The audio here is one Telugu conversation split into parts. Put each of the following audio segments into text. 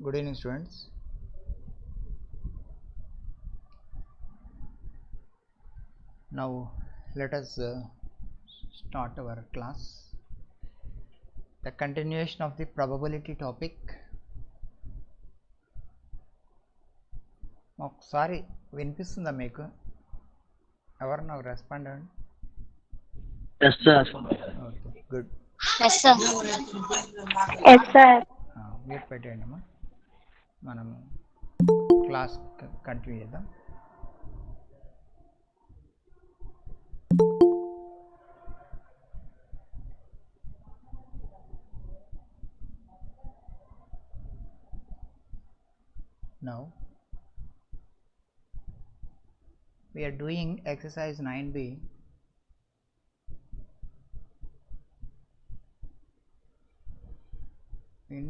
Good evening, students. Now let us start our class. The continuation of the probability topic. ఒకసారి వినిపిస్తుందా మీకు? ఎవరు నాకు రెస్పాండ్ అవ్వండి. Yes, sir. Okay, good. Yes, sir. Yes, sir. Mute పెట్టేయండి అమ్మా. మనం క్లాస్ కంటిన్యూ చేద్దాం. Now we are doing exercise 9b. In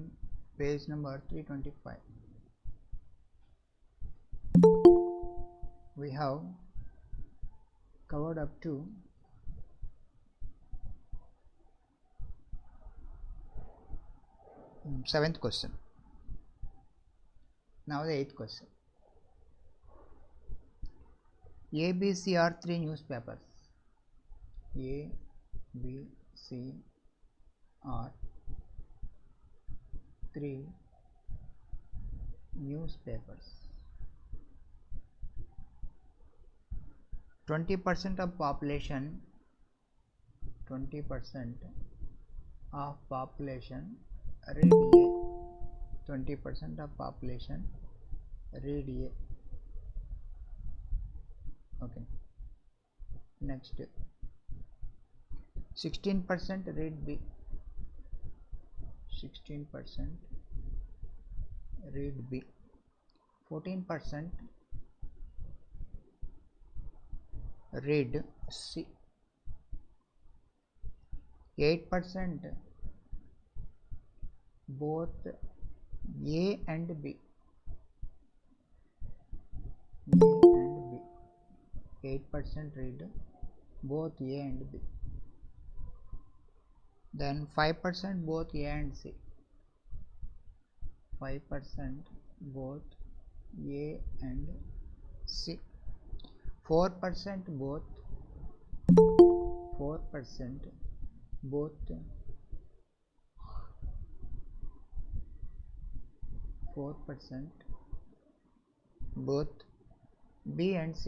page number 325. We have covered up to seventh question. Now the eighth question. A, B, C are three newspapers. A, B, C are three newspapers. 20% of population. 20% of population read A. 20% of population read A. Okay. Next, 16% read B. 16% read B. 14% read C. 8% both A and B. A and B. 8% read both A and B. Then 5% both A and C. 5% both A and C. 4% both. 4% both. 4% both B and C.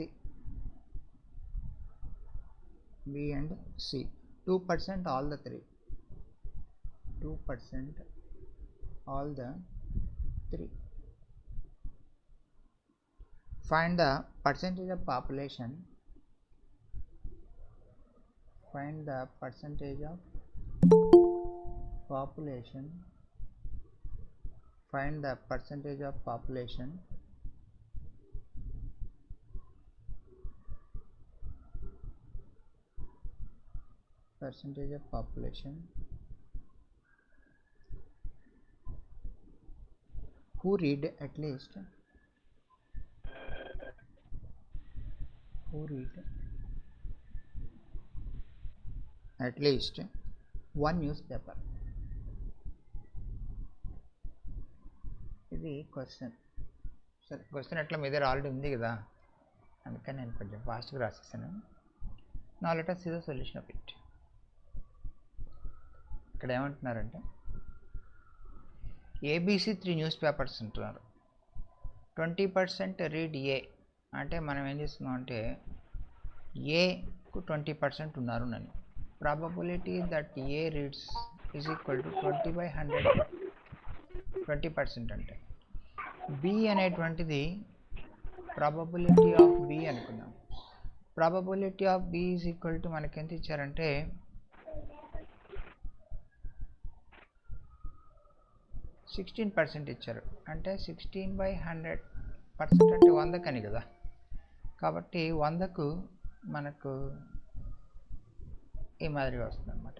B and C. 2% all the three. 2% all the three. Find the percentage of population. Find the percentage of population. Find the percentage of population who read at least one newspaper. ఇది క్వశ్చన్. సరే, క్వశ్చన్ ఎట్లా మీ దగ్గర ఆల్రెడీ ఉంది కదా, అందుకని నేను కొంచెం ఫాస్ట్గా రాసేసాను. నా let us see the solution of it. ఇక్కడ ఏమంటున్నారంటే ఏబిసి 3 న్యూస్ పేపర్స్ అంటున్నారు. 20% రీడ్ ఏ అంటే మనం ఏం చేస్తున్నాం అంటే ఏకు 20% ఉన్నారు నన్ను. Probability that A reads is equal to 20/100. 20% అంటే బి అనేటువంటిది ప్రాబబిలిటీ ఆఫ్ బి అనుకుందాం. Probability of B is equal to మనకి ఎంత ఇచ్చారంటే 16% ఇచ్చారు. అంటే 16/100% అంటే 100 కని కదా, కాబట్టి 100కు మనకు ఈ మాదిరిగా వస్తుంది అనమాట.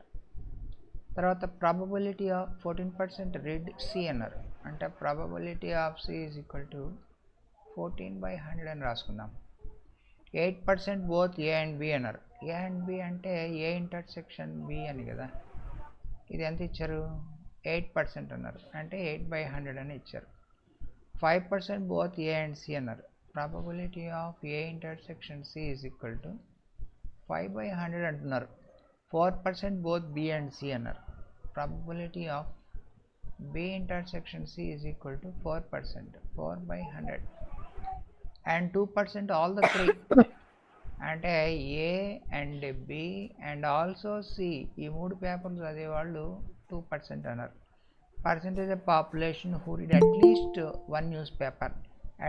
తర్వాత ప్రాబబిలిటీ ఆఫ్ 14% రీడ్ సి అన్నారు. అంటే probability of C is equal to 14/100 అని రాసుకుందాం. 8% బోత్ ఏ అండ్ బి అన్నారు. ఏ అండ్ బి అంటే ఏ ఇంటర్సెక్షన్ బి అని కదా, ఇది ఎంత ఇచ్చారు 8% అన్నారు. అంటే 8/100 అని ఇచ్చారు. 5% both A and C అన్నారు. Probability of A intersection C is equal to 5/100 అంటున్నారు. 4% both B and C అన్నారు. Probability of B intersection C is equal to 4%, 4/100, and 2% all the three. అంటే A and B and also C ఈ మూడు పేపర్లు చదివేవాళ్ళు 2% అన్నారు. Percentage of population who read at least one newspaper.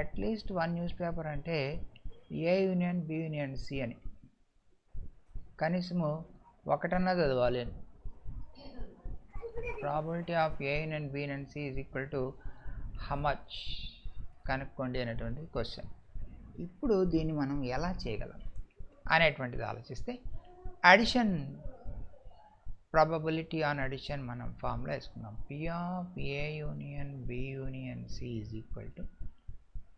At least one newspaper అంటే A union B union C అని, కనీసము ఒకటన్నా చదవాలి అని. Probability of A union B union C is equal to how much కనుక్కోండి అనేటువంటి క్వశ్చన్. ఇప్పుడు దీన్ని మనం ఎలా చేయగలం అనేటువంటిది ఆలోచిస్తే, అడిషన్ ప్రాబబిలిటీ ఆన్ అడిషన్ మనం ఫార్ములా వేసుకుందాం. P of A union B union C is equal to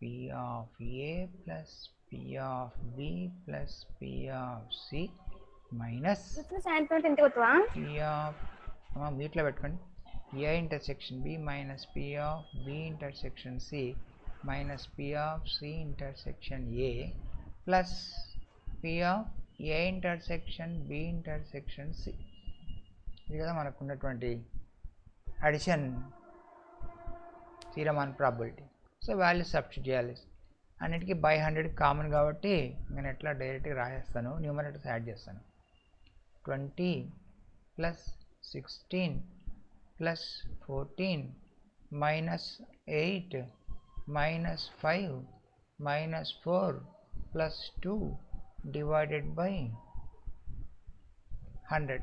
P of A plus P of B plus P of C minus P of వీటిలో పెట్టుకోండి A intersection B minus P of B intersection C minus P of C intersection A plus P of A intersection B intersection C. ఇది కదా మనకు ఉన్నటువంటి addition theorem on probability. So value substitute చేయాలి. అన్నిటికీ బై 100 కామన్ కాబట్టి నేను ఎట్లా డైరెక్ట్గా రాసేస్తాను, న్యూమరేటర్స్ యాడ్ చేస్తాను. 20 plus 16 plus 14 minus 8 minus 5 minus 4 plus 2 divided by 100.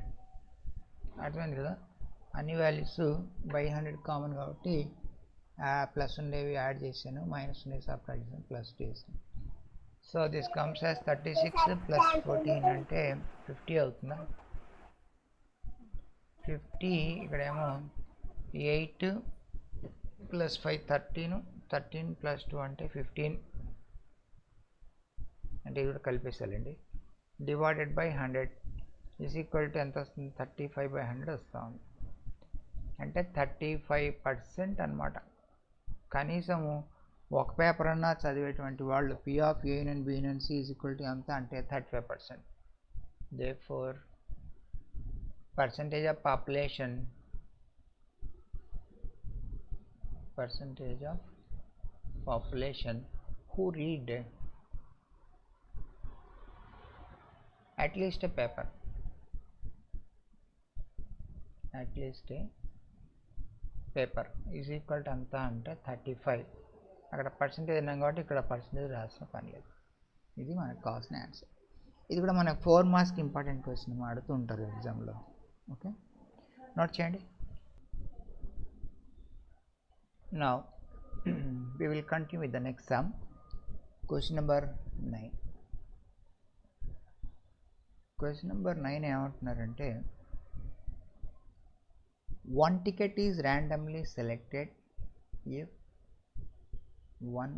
అర్థమైంది కదా. అన్ని వాల్యూస్ బై 100 కామన్ కాబట్టి ప్లస్ ఉండేవి యాడ్ చేశాను, మైనస్ ఉండేవి సబ్ట్రాక్ట్ చేశాను, ప్లస్ చేశాను. So this comes as 36 plus 14 అంటే 50 అవుతుందా. 50 ఇక్కడేమో 8 ప్లస్ 5 13 ప్లస్ 2 అంటే 15 అంటే ఇది కూడా కలిపేసాలండి. Divided by 100 is equal to ఎంత వస్తుంది, 35/100 వస్తూ ఉంది. అంటే 35% అన్నమాట. కనీసము ఒక పేపర్ అన్నా చదివేటువంటి వాళ్ళు P of A union B union C is equal to ఎంత అంటే 35%. Therefore percentage of population who read at least a paper is equal to అంతా అంటే 35. అక్కడ పర్సంటేజ్ ఉన్నాం కాబట్టి ఇక్కడ పర్సంటేజ్ రాసిన పని లేదు. ఇది మనకు కావాల్సిన ఆన్సర్. ఇది కూడా మనకు 4 మార్క్స్కి ఇంపార్టెంట్ క్వశ్చన్ అడుగుతూ ఉంటారు ఎగ్జామ్లో. ఓకే, నోట్ చేయండి. Now we will continue with the next sum. Question number 9. Question number 9 ఏమంటున్నారంటే, one ticket is randomly selected if one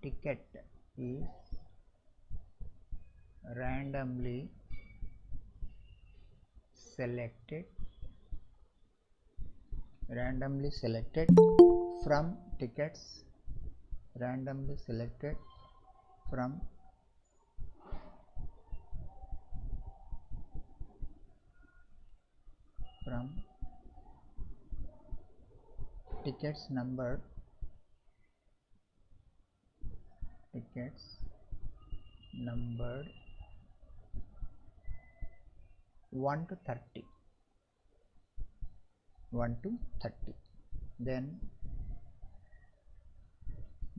ticket is randomly selected from tickets numbered 1 to 30.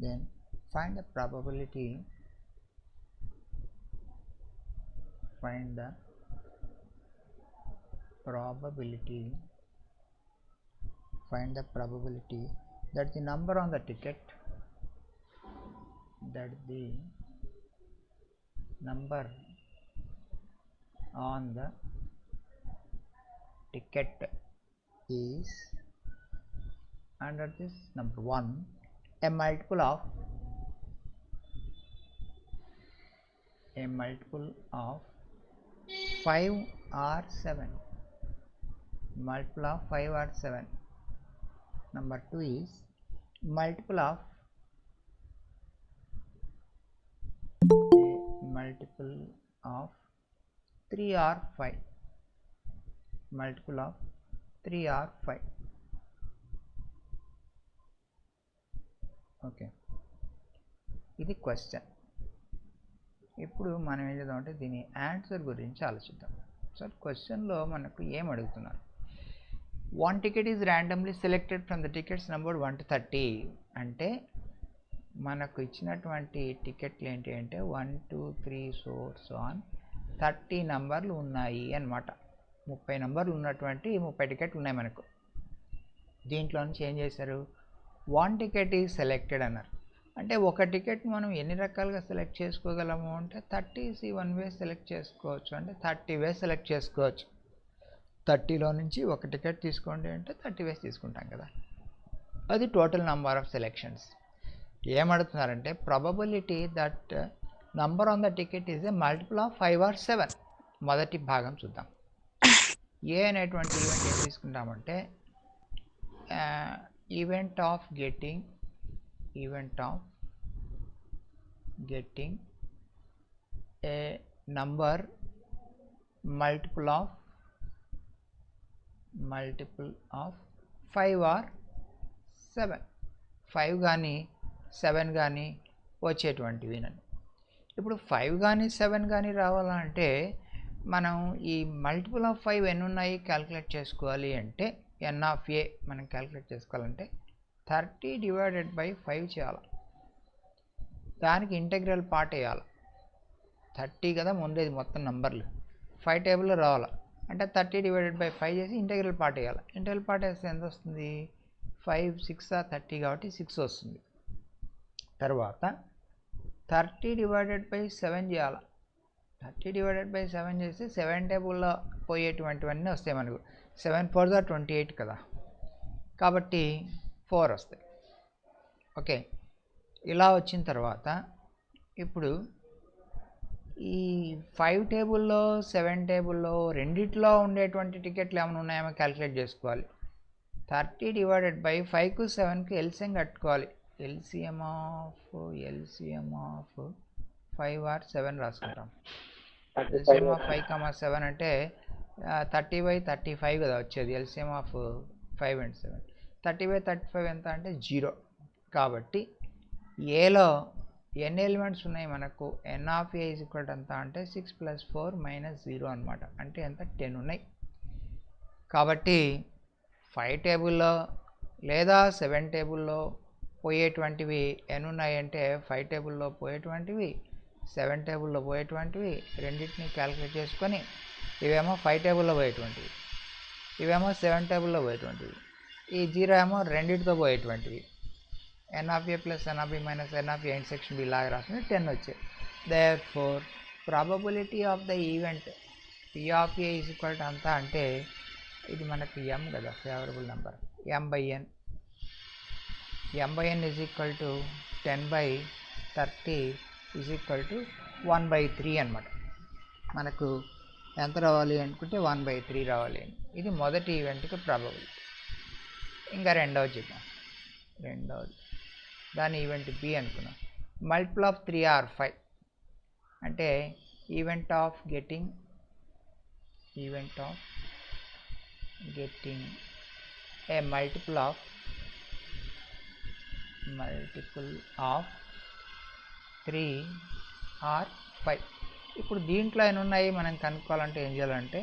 Then find the probability that the number on the ticket is under this number 1 a multiple of 5 or 7. Number 2 is multiple of multiple of 3 or 5, multiple of 3 or 5. Okay, ఇది క్వశ్చన్. ఇప్పుడు మనం ఏం చేద్దామంటే దీని ఆన్సర్ గురించి ఆలోచిద్దాం. సార్ క్వశ్చన్లో మనకు ఏం అడుగుతున్నారు? 1 ticket is randomly selected from the tickets numbered 1 to 30. అంటే మనకు ఇచ్చినటువంటి టికెట్లు ఏంటి అంటే 1 2 3 so on 30 నంబర్లు ఉన్నాయి అన్నమాట. 30 నంబర్లు ఉన్నటువంటి 30 టికెట్లు ఉన్నాయి మనకు. దీంట్లో నుంచి ఏం చేశారు? 1 ticket is selected అన్నారు. అంటే ఒక టికెట్ మనం ఎన్ని రకాలుగా సెలెక్ట్ చేసుకోగలము అంటే 30 1 వే సెలెక్ట్ చేసుకోవచ్చు, అంటే 30 వే సెలెక్ట్ చేసుకోవచ్చు. 30లో నుంచి ఒక టికెట్ తీసుకోండి అంటే 30 వేస్ తీసుకుంటాం కదా, అది టోటల్ నంబర్ ఆఫ్ సెలెక్షన్స్. ఏమడుగుతున్నారంటే probability that number on the ticket is a multiple of 5 or 7. మొదటి భాగం చూద్దాం. ఏ అనేటువంటి ఈవెంట్ ఏం తీసుకుంటామంటే event of getting a number multiple of 5 or 7, 5 కానీ 7 కానీ వచ్చేటువంటివి. ఇప్పుడు 5 కానీ 7 కానీ రావాలంటే మనం ఈ మల్టిపుల్ ఆఫ్ 5 ఎన్ని ఉన్నాయి క్యాలిక్యులేట్ చేసుకోవాలి అంటే n ఆఫ్ a మనం క్యాలిక్యులేట్ చేసుకోవాలంటే 30 డివైడెడ్ బై 5 చేయాలి. దానికి ఇంటెగ్రల్ పార్ట్ వేయాలి. 30 కదా ముందేది మొత్తం నంబర్లు 5 టేబుల్లో రావాలి అంటే 30 డివైడెడ్ బై 5 చేసి ఇంటెగ్రల్ పార్ట్ వేయాలి. ఇంటెగ్రల్ పార్ట్ వేస్తే ఎంత వస్తుంది? 5 6 30 కాబట్టి 6 వస్తుంది. తర్వాత 30 డివైడెడ్ బై 7 చేయాలి. 30 డివైడెడ్ బై 7 చేసి 7 టేబుల్లో పోయేటువంటివన్నీ వస్తాయి మనకు. 7 4 28 కదా, కాబట్టి 4 వస్తాయి. ఓకే, ఇలా వచ్చిన తర్వాత ఇప్పుడు ఈ 5 టేబుల్లో 7 టేబుల్లో రెండిట్లో ఉండేటువంటి టికెట్లు ఏమైనా ఉన్నాయేమో క్యాలిక్యులేట్ చేసుకోవాలి. 30 డివైడెడ్ బై 5కు 7కు ఎల్సిఎం కట్టుకోవాలి. ఎల్సిఎం ఆఫ్ 5 or 7 రాసుకుంటాం. ఎల్సిఎం ఆఫ్ 5, 7 అంటే 30/35 కదా వచ్చేది. ఎల్సిఎం ఆఫ్ 5 and 7 30/35 ఎంత అంటే 0. కాబట్టి ఏలో ఎన్ని ఎలిమెంట్స్ ఉన్నాయి మనకు? n of a is equal to ఎంత అంటే 6 + 4 - 0 అనమాట. అంటే ఎంత? 10 ఉన్నాయి. కాబట్టి 5 టేబుల్లో లేదా 7 టేబుల్లో పోయేటువంటివి ఎన్ని ఉన్నాయంటే 5 టేబుల్లో పోయేటువంటివి 7 టేబుల్లో పోయేటువంటివి రెండింటిని క్యాలిక్యులేట్ చేసుకొని ఇవేమో 5 టేబుల్లో పోయేటువంటివి, ఇవేమో 7 టేబుల్లో పోయేటువంటివి, ఈ 0 ఏమో రెండింటితో పోయేటువంటివి. n of a + n of b - n of a intersection b లాగా రాసుకుని 10 వచ్చాయి. Therefore probability of the event p of a is equal to అంతా అంటే ఇది మనకు m కదా, favourable number. m/n is equal to 10/30 is equal to 1/3 అనమాట. మనకు ఎంత రావాలి అనుకుంటే 1/3 రావాలి. ఇది మొదటి ఈవెంట్కి ప్రాబబిలిటీ. ఇంకా రెండవది చూద్దాం. రెండవది దాని ఈవెంట్ బి అనుకున్నాం. మల్టిపుల్ ఆఫ్ 3 or 5 అంటే event of getting A multiple of 3 or 5. ఇప్పుడు దీంట్లో ఎన్ని ఉన్నాయి మనం కనుక్కోవాలంటే ఏం చేయాలంటే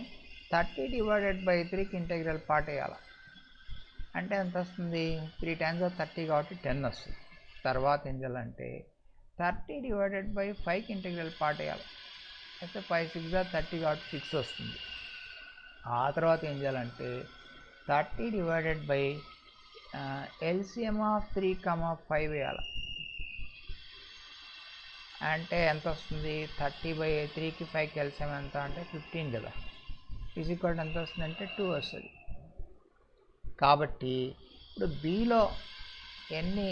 30 డివైడెడ్ బై 3కి ఇంటెగ్రల్ పార్ట్ వేయాలి. అంటే ఎంత వస్తుంది? 3 times 30 కాబట్టి 10 వస్తుంది. తర్వాత ఏం చేయాలంటే 30 డివైడెడ్ బై 5కి ఇంటెగ్రల్ పార్ట్ వేయాలి. అయితే 5 6 30 కాబట్టి 6 వస్తుంది. ఆ తర్వాత ఏం చేయాలంటే 30 డివైడెడ్ బై ఎల్సిఎం ఆఫ్ 3, 5 వేయాలి. అంటే ఎంత వస్తుంది? 30/3కి 5కి ఎల్సిఎం ఎంత అంటే 15 కదా, ఈజ్ ఈక్వల్ ఎంత వస్తుంది అంటే 2 వస్తుంది. కాబట్టి ఇప్పుడు బిలో ఎన్ని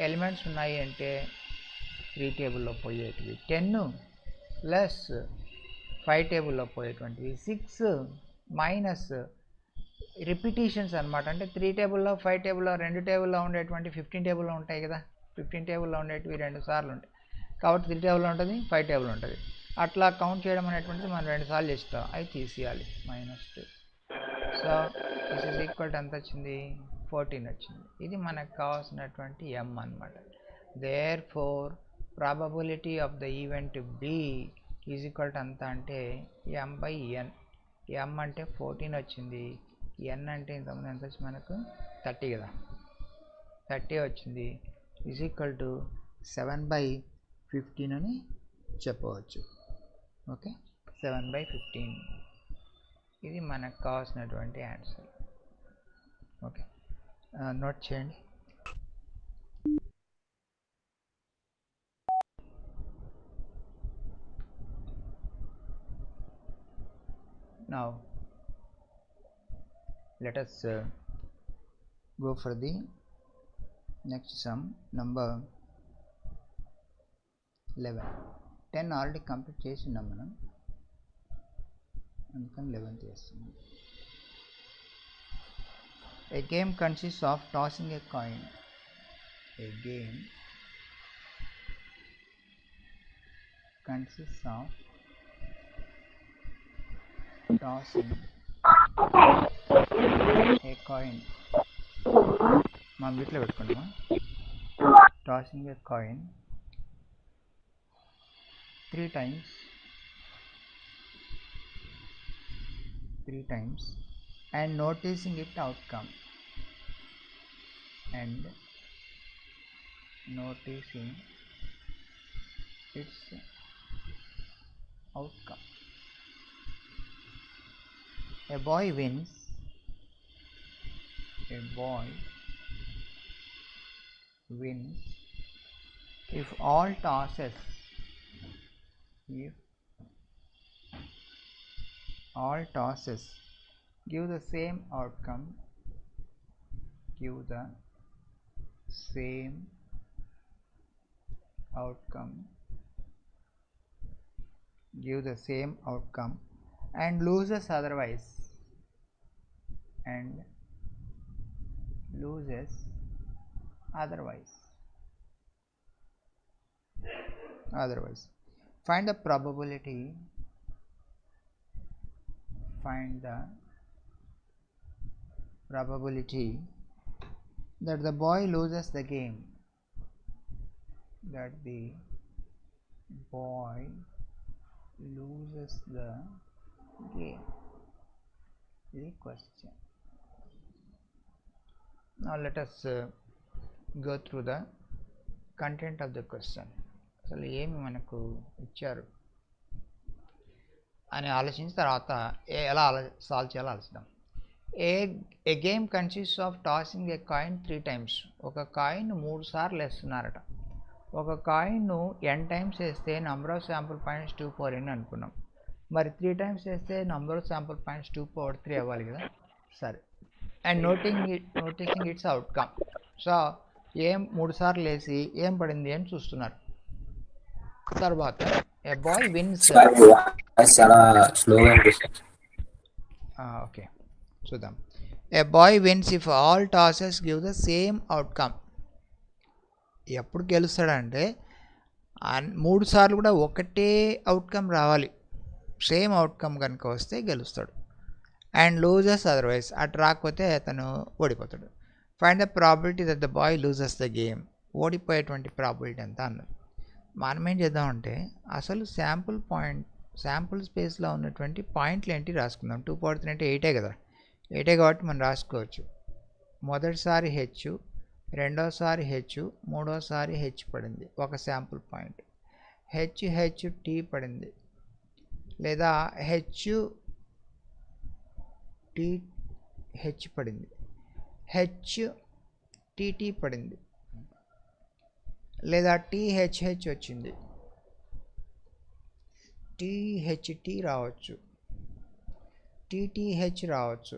ఎలిమెంట్స్ ఉన్నాయి అంటే 3 టేబుల్లో పోయేటివి 10 ప్లస్ 5 టేబుల్లో పోయేటువంటివి 6 మైనస్ రిపిటీషన్స్ అనమాట. అంటే 3 టేబుల్లో 5 టేబుల్లో 2 టేబుల్లో ఉండేటువంటి 15 టేబుల్లో ఉంటాయి కదా, 15 టేబుల్లో ఉండేటివి 2 సార్లు ఉంటాయి కాబట్టి 3 టేబుల్లో ఉంటుంది, 5 టేబుల్ ఉంటుంది. అట్లా కౌంట్ చేయడం అనేటువంటిది మనం 2 సార్లు చేస్తాం, అవి తీసేయాలి -2. So this is equal to ఎంత వచ్చింది, 14 వచ్చింది. ఇది మనకు కావాల్సినటువంటి m అనమాట. Therefore probability of the event B is equal to ఎంత అంటే m/n. m అంటే 14 వచ్చింది, n అంటే ఇంతకుముందు ఎంత వచ్చింది మనకు 30 కదా, 30 వచ్చింది. ఈజ్ ఈక్వల్ టు 7/15 అని చెప్పవచ్చు. ఓకే, 7/15 ఇది మనకు కావాల్సినటువంటి ఆన్సర్. ఓకే, నోట్ చేయండి. Now let us go for the next sum, number 11. 10 already complete చేస్తున్నాం మనం, అందుకని 11 చేస్తున్నాం. A game consists of tossing a coin. A game consists of tossing a coin. మా వీటిలో పెట్టుకున్నామా, tossing a coin 3 times and noticing its outcome, and noticing its outcome. A boy wins if all tosses give the same outcome, and loses otherwise. Find the probability that the boy loses the game. Is the question. Now let us go through the content of the question. అసలు ఏమి మనకు ఇచ్చారు అని ఆలోచించిన తర్వాత ఎలా సాల్వ్ చేయాలో ఆలోచిద్దాం. A game consist of tossing a coin 3 times. ఒక కాయిన్ 3 సార్లు వేస్తున్నారట. ఒక కాయిన్ను n times వేస్తే number of sample points 2/n అనుకున్నాం. మరి 3 times వేస్తే నంబర్ ఆఫ్ శాంపుల్ పాయింట్స్ 2/3 అవ్వాలి కదా. సరే, and noticing it's outcome. So ఏం 3 సార్లు వేసి ఏం పడింది అని చూస్తున్నారు. తర్వాత ఏ బాయ్ విన్స్. ఓకే, చూద్దాం. A boy wins if all tosses give the same outcome. ఎప్పుడు గెలుస్తాడంటే 3 సార్లు కూడా ఒకటే అవుట్కమ్ రావాలి, సేమ్ అవుట్కమ్ కనుక వస్తే గెలుస్తాడు. అండ్ లూజెస్ అదర్వైజ్, అటు రాకపోతే అతను ఓడిపోతాడు. Find the probability that the boy loses the game. ఓడిపోయేటువంటి ప్రాబిలిటీ ఎంత అన్నది. మనం ఏం చేద్దామంటే అసలు శాంపుల్ స్పేస్లో ఉన్నటువంటి పాయింట్లు ఏంటి రాసుకుందాం. 2/3 అంటే 8 కదా, 8 కాబట్టి మనం రాసుకోవచ్చు. మొదటిసారి హెచ్, రెండోసారి హెచ్, మూడోసారి హెచ్ పడింది ఒక శాంపుల్ పాయింట్. హెచ్ పడింది, లేదా హెచ్ పడింది, టీ పడింది, లేదా టీహెచ్ వచ్చింది, టీహెచ్టీ రావచ్చు, టీటీహెచ్ రావచ్చు,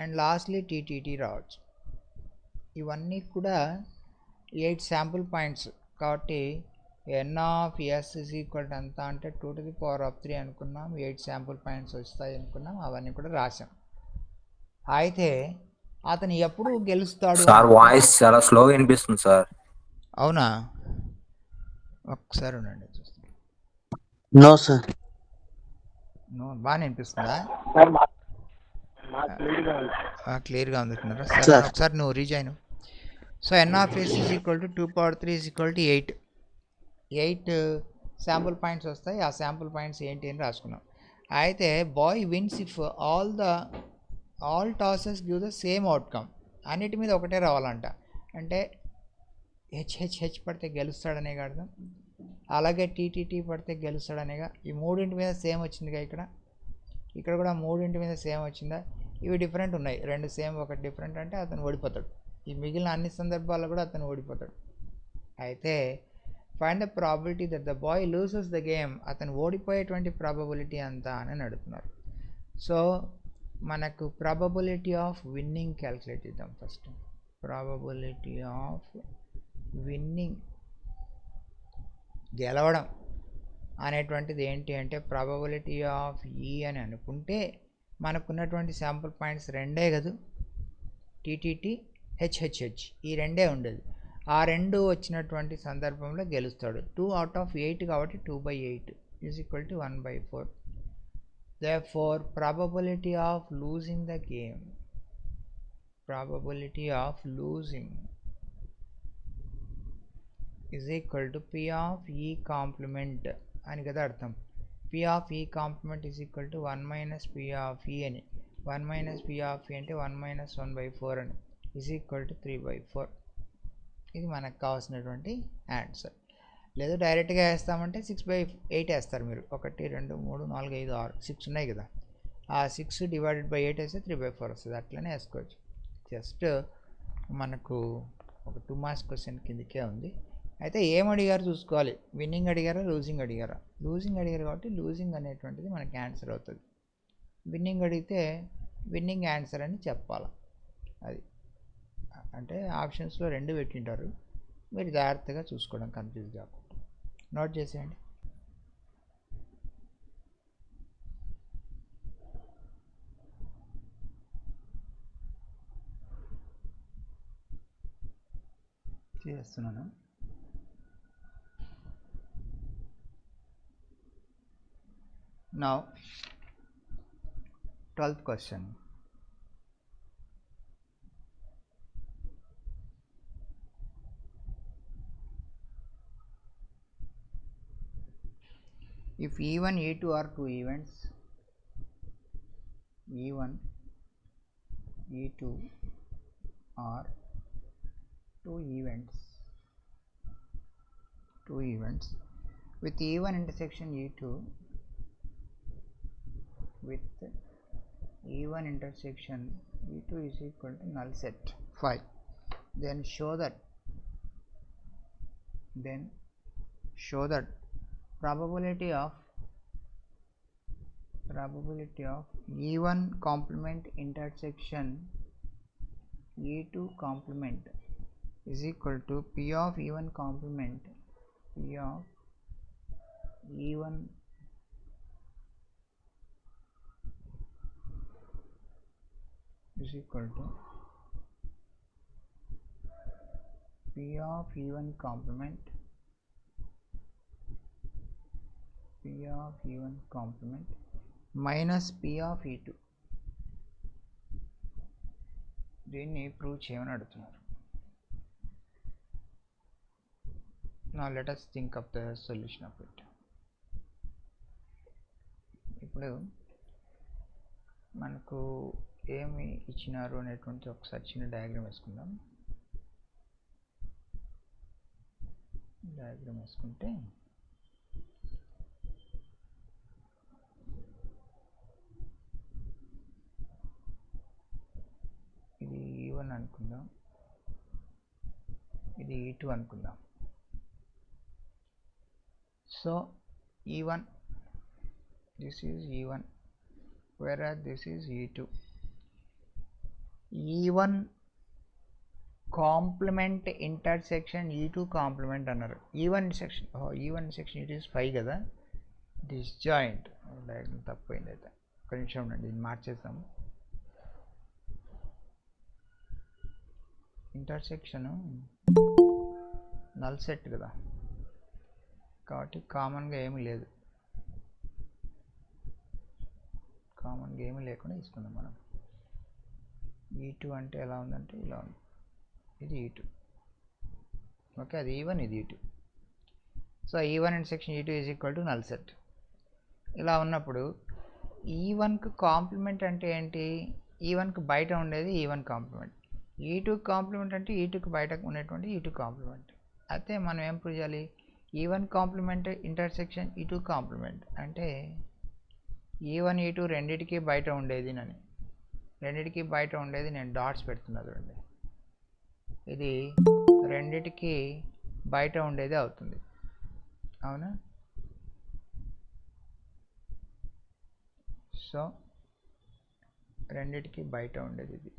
అండ్ లాస్ట్లీ టీటీటీ రావచ్చు. ఇవన్నీ కూడా 8 శాంపుల్ పాయింట్స్ కాబట్టి n of S is equal to ఎంత అంటే 2⁻³ అనుకున్నాం, 8 శాంపుల్ పాయింట్స్ వస్తాయి అనుకున్నాం, అవన్నీ కూడా రాసాం. అయితే అతను ఎప్పుడు గెలుస్తాడు సార్ వాయిస్ చాలా స్లోగా వినిపిస్తుంది సార్. అవునా, ఒక్కసారి ఉండండి చూస్తాను. No sir. బాగానే వినిపిస్తుందా? క్లియర్గా అందుతున్నారా? సరే సార్. ఒకసారి నువ్వు rejoin. So N of S is equal to 2⁻³ is equal to 8 sample points వస్తాయి. ఆ శాంపుల్ పాయింట్స్ ఏంటి అని రాసుకున్నాం. అయితే boy wins if all tosses give the same outcome. అన్నిటి మీద ఒకటే రావాలంట. అంటే హెచ్ పడితే గెలుస్తాడనే అర్థం, అలాగే టీటీటీ పడితే గెలుస్తాడనేగా. ఈ మూడింటి మీద సేమ్ వచ్చిందిగా, ఇక్కడ కూడా మూడింటి మీద సేమ్ వచ్చిందా? ఇవి డిఫరెంట్ ఉన్నాయి, 2 సేమ్ 1 డిఫరెంట్ అంటే అతను ఓడిపోతాడు. ఈ మిగిలిన అన్ని సందర్భాల్లో కూడా అతను ఓడిపోతాడు. అయితే find the probability that the boy loses the game. అతను ఓడిపోయేటువంటి ప్రాబబిలిటీ అంతా అని అడుగుతున్నారు. సో మనకు ప్రాబబిలిటీ ఆఫ్ విన్నింగ్ క్యాల్కులేట్ చేద్దాం ఫస్ట్. ప్రాబబిలిటీ ఆఫ్ విన్నింగ్, గెలవడం అనేటువంటిది ఏంటి అంటే ప్రాబబిలిటీ ఆఫ్ ఈ అని అనుకుంటే మనకున్నటువంటి శాంపుల్ పాయింట్స్ 2 కదా, టీటీటీ హెచ్హెచ్హెచ్, ఈ 2 ఉండేది. ఆ 2 వచ్చినటువంటి సందర్భంలో గెలుస్తాడు. 2 out of 8 కాబట్టి 2/8 is equal to 1/4. Therefore probability of losing the game, probability of losing is equal to P of E complement అని కదా అర్థం. P of E complement is equal to 1 minus P of E అని. 1 minus P of E అంటే 1 minus 1/4 అని, is equal to 3/4. ఇది మనకు కావాల్సినటువంటి ఆన్సర్. లేదా డైరెక్ట్గా వేస్తామంటే 6/8 వేస్తారు మీరు. 1 2 3 4 5 6 6 ఉన్నాయి కదా, ఆ 6 డివైడెడ్ బై 8 వేస్తే 3/4 వస్తుంది. అట్లనే వేసుకోవచ్చు. జస్ట్ మనకు ఒక 2 మార్క్స్ క్వశ్చన్ కిందకే ఉంది. అయితే ఏం అడిగారు చూసుకోవాలి, విన్నింగ్ అడిగారా లూజింగ్ అడిగారా? లూజింగ్ అడిగారు కాబట్టి లూజింగ్ అనేటువంటిది మనకి ఆన్సర్ అవుతుంది. విన్నింగ్ అడిగితే విన్నింగ్ ఆన్సర్ అని చెప్పాలి. అది అంటే ఆప్షన్స్లో 2 పెట్టింటారు, మీరు జాగ్రత్తగా చూసుకోవడం, కన్ఫ్యూజ్ కాకుండా నోట్ చేసేయండి. చేస్తున్నాను. Now 12th question. If E1, E2 are 2 events, E1, E2 are 2 events with E1 intersection E2 with E1 intersection E2 is equal to null set 5. Then show that probability of E1 complement intersection E2 complement is equal to P of E1 complement, P of E1 is equal to P of E1 complement minus P of E2. దీన్ని ప్రూవ్ చేయమని అడుగుతున్నారు. Now let us think of the solution of it. ఇప్పుడు మనకు ఏమి ఇచ్చినారు అనేటువంటి ఒకసారి చిన్న డయాగ్రామ్ వేసుకుందాం. డయాగ్రామ్ వేసుకుంటే ఇది E1 అనుకుందాం, ఇది E2 అనుకుందాం. So E1, this is E1 whereas this is E2. E1 complement intersection E2 complement అన్నారు. E1 సెక్షన్ E2 ఇస్ 5 కదా, డిస్జాయింట్ డయాగ్రమ్ తప్పైంది. అయితే ఒక నిమిషం ఉండండి, దీన్ని మార్చేద్దాము. ఇంటర్సెక్షన్ నల్ సెట్ కదా, కాబట్టి కామన్గా ఏమీ లేదు, కామన్గా ఏమీ లేకుండా తీసుకుందాం మనం. E2 అంటే ఎలా ఉందంటే ఇలా ఉంది, ఇది E2, ఓకే, అది E1, ఇది E2. So E1 intersection E2 is equal to null set. ఇలా ఉన్నప్పుడు E1కు కాంప్లిమెంట్ అంటే ఏంటి? E1కు బయట ఉండేది E1 కాంప్లిమెంట్, E2 కాంప్లిమెంట్ అంటే E2కు బయట ఉండేటువంటి E2 కాంప్లిమెంట్. అయితే మనం ఏం ప్రూవ్ చేయాలి? E1 complement intersection E2 complement అంటే E1 E2 రెండిటికి బయట ఉండేది అని, రెండిటికి బయట ఉండేది నేను డాట్స్ పెడుతున్నా చూడండి, ఇది రెండిటికి బయట ఉండేది అవుతుంది, అవునా? సో రెండిటికి బయట ఉండేది ఇది.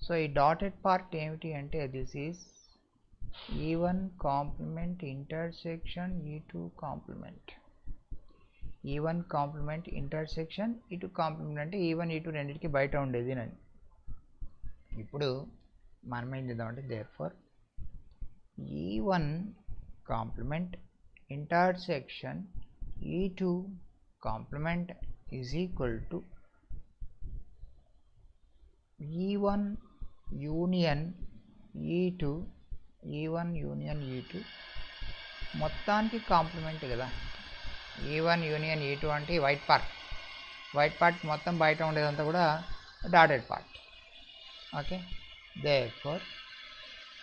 సో ఈ డాటెడ్ పార్ట్ ఏమిటి అంటే this is E1 complement intersection E2 complement. E1 complement intersection E2 complement అంటే E1 E2 రెండింటికి బయట ఉండేది అని. ఇప్పుడు మనం ఏం చేద్దామంటే therefore E1 complement intersection E2 complement is equal to E1 union E2, E1 union E2 మొత్తానికి కాంప్లిమెంట్ కదా. E1 యూనియన్ E2 అంటే వైట్ పార్ట్ మొత్తం బయట ఉండేదంతా కూడా dotted part, okay. Therefore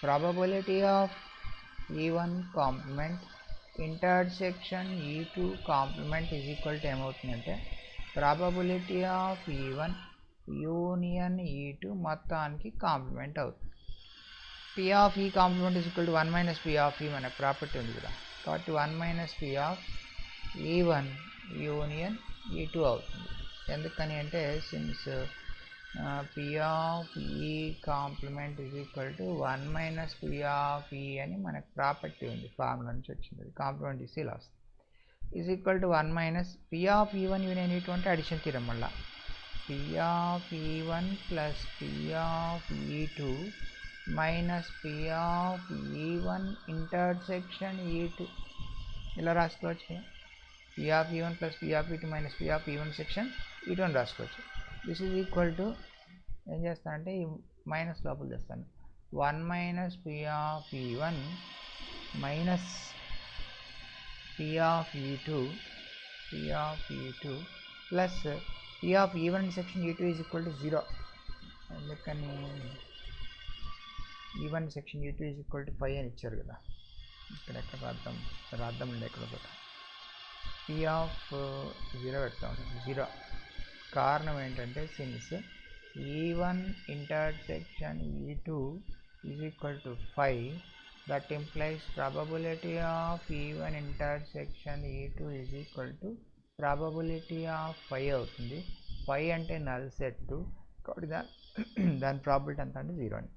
probability of E1 complement intersection E2 complement is equal to ఏమవుతుందంటే probability of E1 union E2 మొత్తానికి కాంప్లిమెంట్ అవుతుంది. P of E complement is equal to 1 minus P of E అనే ప్రాపర్టీ ఉంది కదా, కాబట్టి 1 minus P of E1 union E2 అవుతుంది. ఎందుకని అంటే since P of E complement is equal to 1 minus P of E అని మనకు ప్రాపర్టీ ఉంది, ఫార్ములా నుంచి వచ్చింది, అది కాంప్లిమెంట్ ఇస్తే ఇలా వస్తుంది. Is equal to 1 minus P of E1 union E2 అంటే అడిషన్ థీరం, మళ్ళీ P of E1 plus P of E2 minus P of E1 intersection E2 ఇలా రాసుకోవచ్చు. P of E1 plus P of E2 minus P of E1 section E2 అని రాసుకోవచ్చు. దిస్ ఈజ్ ఈక్వల్ టు ఏం చేస్తానంటే ఈ మైనస్ లోపల తెస్తాను, 1 minus P of E1 minus P of E2 plus P of E1 section E2 is equal to 0. అందుకని E1 section E2 is equal to 5 అని ఇచ్చారు కదా, ఇక్కడ ఎక్కడ రాద్దామండి ఎక్కడ ఒకటి P of 0 పెడతాం, 0. కారణం ఏంటంటే since E1 intersection E2 is equal to 5, that implies probability of E1 intersection E2 is equal to probability of 5 అవుతుంది. 5 అంటే నల్ సెట్, కాబట్టి దాని ప్రాబిలిటీ ఎంత అంటే 0 అని.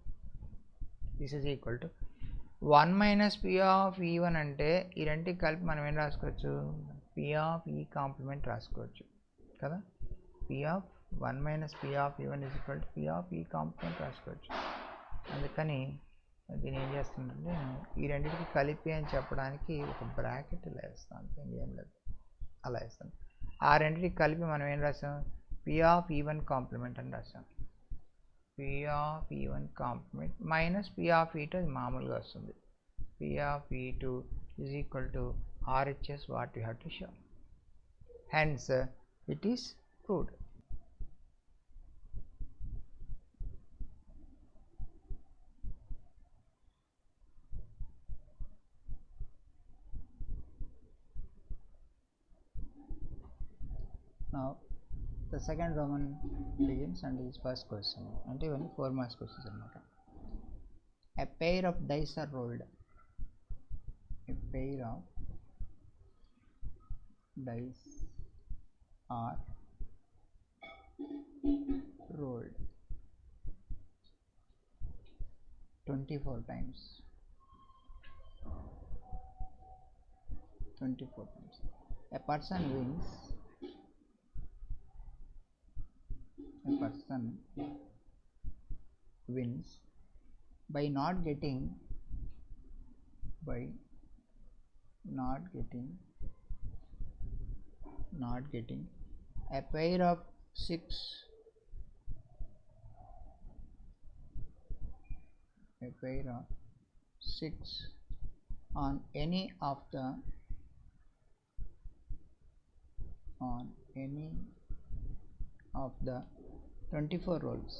This is equal to 1 minus P of E1 అంటే ఈ రెండింటికి కలిపి మనం ఏం రాసుకోవచ్చు, P of E కాంప్లిమెంట్ రాసుకోవచ్చు కదా. P of 1 minus P of E1 is equal to P of E complement రాసుకోవచ్చు. అందుకని దీన్ని ఏం చేస్తుందంటే ఈ రెండింటికి కలిపి అని చెప్పడానికి ఒక బ్రాకెట్ ఇలా వేస్తాను, అంతే, ఏం లేదు, అలా వేస్తాను. ఆ రెండింటికి కలిపి మనం ఏం రాసాం, P of E1 కాంప్లిమెంట్ అని రాసాం. P of E1 కాంప్లిమెంట్ మైనస్ P of E2 అది మామూలుగా వస్తుంది. P of E2 is equal to RHS what you have to show, hence it is proved. Now the second Roman begins and his first question, అంటే ఇవన్నీ 4 మార్క్స్ క్వశ్చన్స్ అనమాట. A pair of dice are rolled. A pair of dice are rolled 24 times. 24 times. A person wins by not getting a pair of 6 on any of the 24 rolls.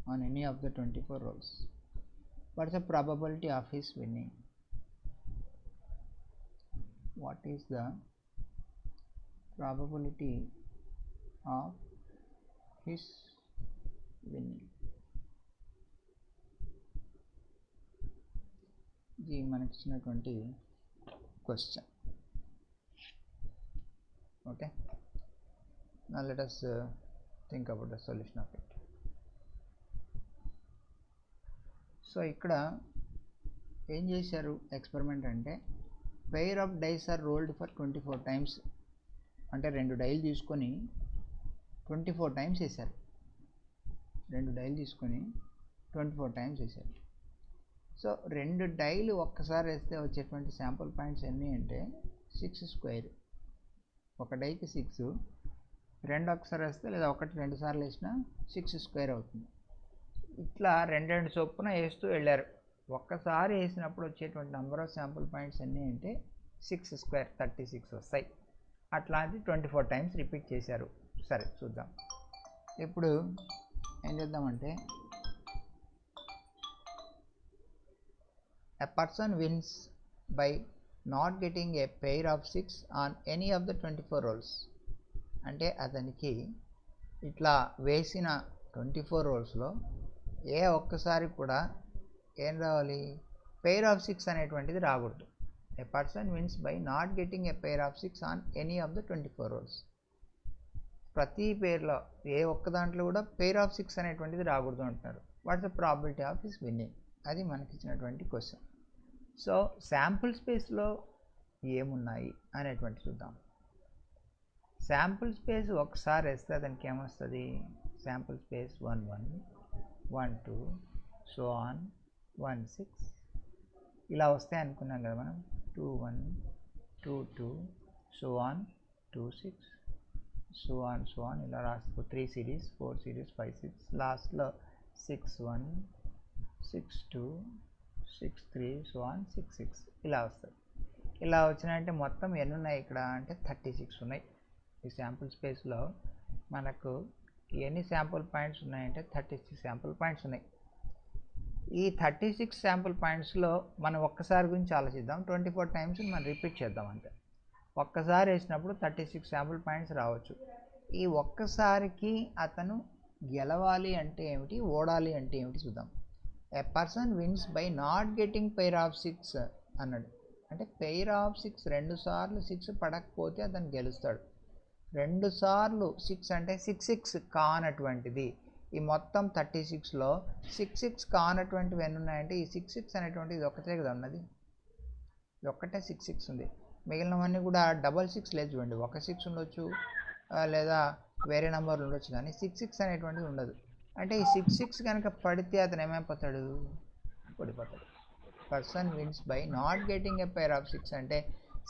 On any of the 24 rolls. What is the probability of his winning? What is the probability of his winning? ఇది మనకి ఇచ్చినటువంటి question. Okay, now let us think about the solution of it. So ఇక్కడ ఏం చేశారు ఎక్స్పెరిమెంట్ అంటే, pair of dice are rolled for 24 times, అంటే 2 డైలు తీసుకొని 24 టైమ్స్ వేశారు. 2 డైలు తీసుకొని 24 టైమ్స్ వేశారు. సో 2 డైలు ఒక్కసారి వేస్తే వచ్చేటువంటి శాంపుల్ పాయింట్స్ ఎన్ని అంటే 6 స్క్వేర్. ఒక డైకి 6, 2 ఒక్కసారి వేస్తే లేదా 1 2 సార్లు వేసినా 6 స్క్వేర్ అవుతుంది. ఇట్లా 2 చొప్పున వేస్తూ వెళ్ళారు. ఒక్కసారి వేసినప్పుడు వచ్చేటువంటి నెంబర్ ఆఫ్ శాంపుల్ పాయింట్స్ ఎన్ని అంటే 6 స్క్వేర్ 36 వస్తాయి. అట్లాంటి 24 టైమ్స్ రిపీట్ చేశారు. సరే చూద్దాం. ఇప్పుడు ఏం చేద్దామంటే, a person wins by not getting a pair of 6 on any of the 24 rolls. అంటే అతనికి ఇట్లా వేసిన 24 రోల్స్లో ఏ ఒక్కసారి కూడా ఏం రావాలి, పెయిర్ ఆఫ్ 6 అనేటువంటిది రాకూడదు. A person wins by not getting a pair of 6 on any of the 24 rolls. ప్రతి పేర్లో ఏ ఒక్క దాంట్లో కూడా పెయిర్ ఆఫ్ 6 అనేటువంటిది రాకూడదు అంటున్నారు. What's the probability of his winnowing? అది మనకి ఇచ్చినటువంటి క్వశ్చన్. సో శాంపుల్ స్పేస్లో ఏమున్నాయి అనేటువంటి చూద్దాం. శాంపుల్ స్పేస్ ఒకసారి వేస్తే దానికి ఏమొస్తుంది, శాంపుల్ స్పేస్ 1 1 1 2 సో ఆన్ 1 6 ఇలా వస్తాయి అనుకున్నాం కదా మనం. 2 1 2 2 సో ఆన్ 2 6 సో ఆన్ ఇలా రాసుకో. 3 సిరీస్ 4 సిరీస్ 5 6 లాస్ట్లో 6 1 6 2 6 3 సో ఆన్ 6 6 ఇలా వస్తుంది. ఇలా వచ్చినాయంటే మొత్తం ఎన్ని ఉన్నాయి ఇక్కడ అంటే 36 ఉన్నాయి. ఈ శాంపుల్ స్పేస్లో మనకు ఎన్ని శాంపుల్ పాయింట్స్ ఉన్నాయంటే 36 శాంపుల్ పాయింట్స్ ఉన్నాయి. ఈ 36 శాంపుల్ పాయింట్స్లో మనం ఒక్కసారి గురించి ఆలోచిద్దాం. 24 టైమ్స్ మనం రిపీట్ చేద్దాం అంతే. ఒక్కసారి వేసినప్పుడు 36 శాంపుల్ పాయింట్స్ రావచ్చు. ఈ ఒక్కసారికి అతను గెలవాలి అంటే ఏమిటి, ఓడాలి అంటే ఏమిటి చూద్దాం. A person wins by not getting pair of 6 అన్నాడు. అంటే పెయిర్ ఆఫ్ 6 2 సార్లు 6 పడకపోతే అతను గెలుస్తాడు. 2 సార్లు 6 అంటే 6 6 కానటువంటిది. ఈ మొత్తం 36లో 6 6 కానటువంటివి ఎన్ని ఉన్నాయంటే ఈ 6 6 అనేటువంటిది ఇది ఒక్కటే కదా ఉన్నది. ఇది ఒక్కటే 6 6 ఉంది. మిగిలినవన్నీ కూడా 6 6 లేదు చూడండి. ఒక 6 ఉండొచ్చు లేదా వేరే నెంబర్లు ఉండొచ్చు, కానీ 6 6 అనేటువంటిది ఉండదు. అంటే ఈ 6 6 కనుక పడితే అతను ఏమైపోతాడు, ఓడిపోతాడు. Person wins by not getting a pair of 6 అంటే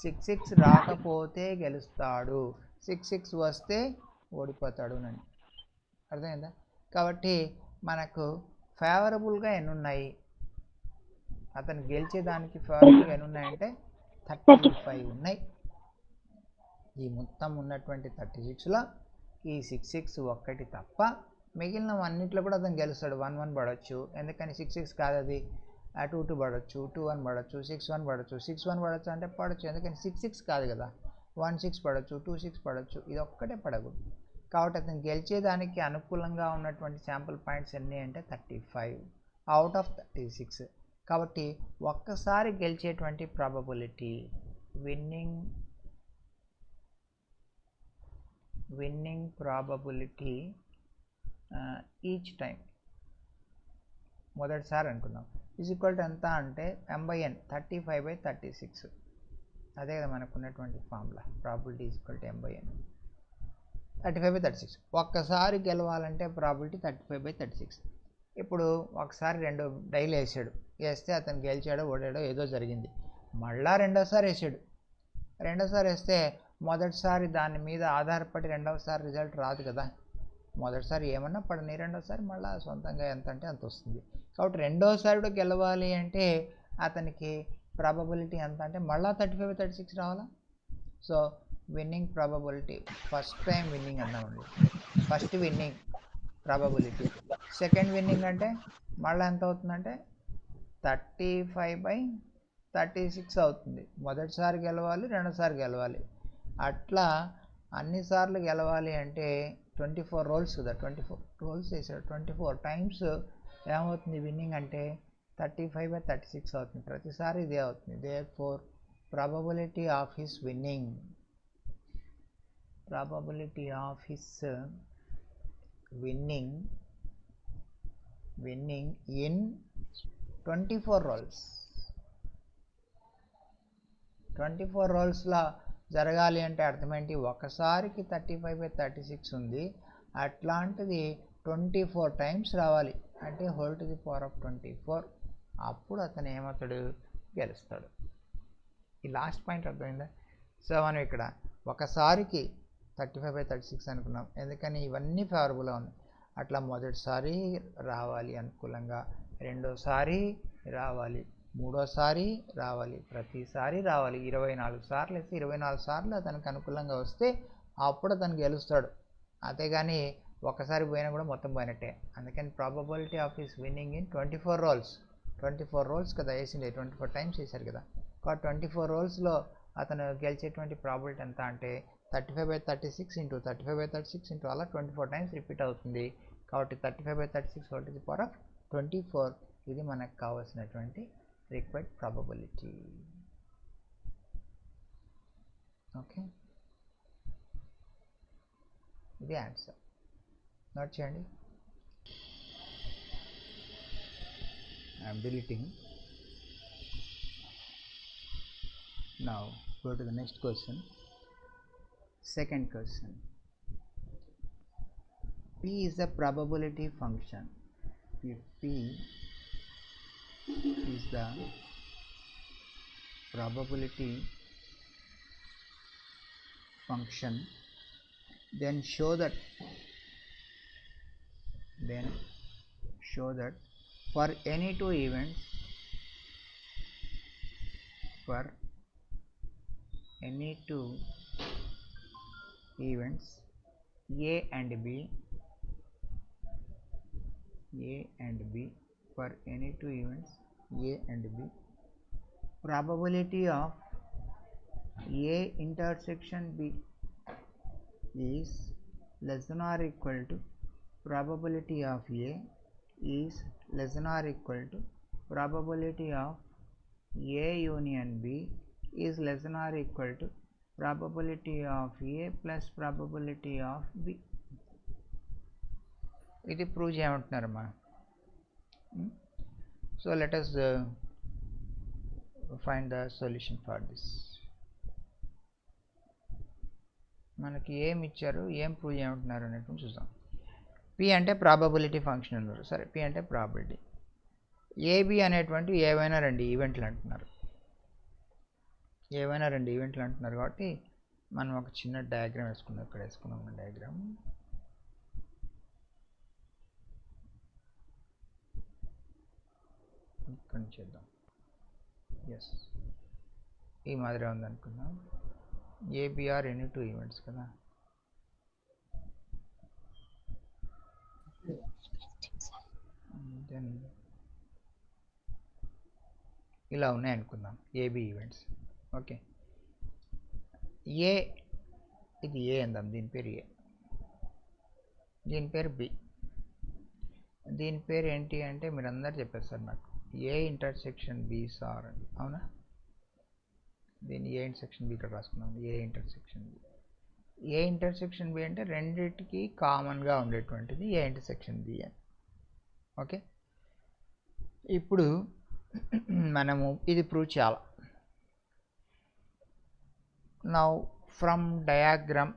6 6 రాకపోతే గెలుస్తాడు, 6 6 వస్తే ఓడిపోతాడు అని అర్థమైందా. కాబట్టి మనకు ఫేవరబుల్గా ఎన్ని ఉన్నాయి, అతను గెలిచేదానికి ఫేవరబుల్గా ఎన్ని ఉన్నాయంటే 35 ఉన్నాయి. ఈ మొత్తం ఉన్నటువంటి 36లో ఈ 6 6 ఒక్కటి తప్ప మిగిలినవన్నిట్లో కూడా అతను గెలుస్తాడు. 1 1 పడవచ్చు, ఎందుకని 6 6 కాదు అది. 2 2 పడవచ్చు, 2 1 పడవచ్చు, 6 1 పడవచ్చు. 6 1 పడవచ్చు అంటే పడవచ్చు, ఎందుకని 6 6 కాదు కదా. 1 6 పడవచ్చు, 2 6 పడవచ్చు, ఇది ఒక్కటే పడకూడదు. కాబట్టి అతను గెలిచేదానికి అనుకూలంగా ఉన్నటువంటి శాంపుల్ పాయింట్స్ ఎన్ని అంటే 35 అవుట్ ఆఫ్ 36. కాబట్టి ఒక్కసారి గెలిచేటువంటి probability, winning winning probability each time మొదటిసారి అనుకుందాం ఈజ్ ఈక్వల్ టు ఎంత అంటే m/n 35/36 అదే కదా మనకు ఉన్నటువంటి formula probability is equal to m/n 35/36 ఒక్కసారి గెలవాలంటే ప్రాబిలిటీ 35/36 ఇప్పుడు ఒకసారి రెండు డైలు వేస్తే అతను గెలిచాడో ఓడాడో ఏదో జరిగింది మళ్ళా రెండోసారి వేస్తే మొదటిసారి దాని మీద ఆధారపడి రెండవసారి రిజల్ట్ రాదు కదా మొదటిసారి ఏమన్నా పడని రెండోసారి మళ్ళీ సొంతంగా ఎంత అంటే అంత వస్తుంది కాబట్టి రెండోసారి కూడా గెలవాలి అంటే అతనికి ప్రాబబిలిటీ ఎంత అంటే మళ్ళీ 35/36 రావాలా so winning probability first time winning అన్నామండి first winning probability second winning అంటే మళ్ళీ ఎంత అవుతుందంటే 35/36 అవుతుంది మొదటిసారి గెలవాలి రెండోసారి గెలవాలి అట్లా అన్నిసార్లు గెలవాలి అంటే 24 రోల్స్ కదా 24 రోల్స్ వేసాడు 24 టైమ్స్ ఏమవుతుంది విన్నింగ్ అంటే 35/36 అవుతుంది ప్రతిసారి ఇదే అవుతుంది therefore probability of his winning in 24 rolls 24 రోల్స్లో జరగాలి అంటే అర్థమేంటి ఒకసారికి 35/36 ఉంది అట్లాంటిది 24 టైమ్స్ రావాలి అంటే whole to the power of 24 అప్పుడు అతను ఏమవుతాడు గెలుస్తాడు ఈ లాస్ట్ పాయింట్ అర్థమైందా సో మనం ఇక్కడ ఒకసారికి 35/36 అనుకున్నాం ఎందుకని ఇవన్నీ ఫేవరబుల్గా ఉన్నాయి అట్లా మొదటిసారి రావాలి అనుకూలంగా రెండోసారి రావాలి మూడోసారి రావాలి ప్రతిసారి రావాలి 24 సార్లు వేస్తే 24 సార్లు అతనికి అనుకూలంగా వస్తే అప్పుడు అతను గెలుస్తాడు అంతేగాని ఒకసారి పోయినా కూడా మొత్తం పోయినట్టే అందుకని probability of his winning in 24 rolls కదా వేసింది 24 టైమ్స్ వేశారు కదా కాబట్టి 24 రోల్స్లో అతను గెలిచేటువంటి ప్రాబిలిటీ ఎంత అంటే 35/36 ఇంటూ 35/36 ఇంటూ అలా 24 టైమ్స్ రిపీట్ అవుతుంది కాబట్టి 35/36 whole to the power of 24 ఇది మనకు కావాల్సినటువంటి రిక్వైర్డ్ ప్రాబబిలిటీ ఓకే ఇది ఆన్సర్ నోట్ చేయండి I'm deleting now go to the next question second question p is a probability function if p is the probability function then show that for any two events A and B for any two events A and B probability of A intersection B is less than or equal to probability of A is less than or equal to probability of A union B is less than or equal to probability of A plus probability of B. ఇది ప్రూవ్ చేయమంటున్నారు మనం so let us find the solution for this మనకి ఏం ఇచ్చారు ఏం ప్రూవ్ చేయమంటున్నారు అనేటువంటి చూద్దాం పి అంటే ప్రాబబిలిటీ ఫంక్షన్ అన్నారు సరే పి అంటే ప్రాబిలిటీ ఏబి అనేటువంటి ఏవైనా రెండు ఈవెంట్లు అంటున్నారు కాబట్టి మనం ఒక చిన్న డయాగ్రామ్ వేసుకున్నాం ఇక్కడ వేసుకున్నాం డయాగ్రామ్ ఇక్కడ నుంచి చేద్దాం ఎస్ ఈ మాదిరి ఉందనుకుందాం ఏబిఆర్ ఎనీ టూ ఈవెంట్స్ కదా దెన్ ఇలా ఉన్నాయి అనుకుందాం ఏబి ఈవెంట్స్ ఓకే ఏ ఇది ఏ అందాం దీని పేరు ఏ దీని పేరు బి దీని పేరు ఏంటి అంటే మీరు అందరు చెప్పేస్తారు నాకు ఏ ఇంటర్సెక్షన్ బి సార్ అని అవునా దీన్ని ఏ ఇంటర్సెక్షన్ బి ఇక్కడ రాసుకున్నాం A intersection B A intersection B అంటే రెండిటికి కామన్గా ఉండేటువంటిది ఏ ఇంటర్సెక్షన్ బి అని. ఓకే, ఇప్పుడు మనము ఇది ప్రూవ్ చేయాలి. Now from diagram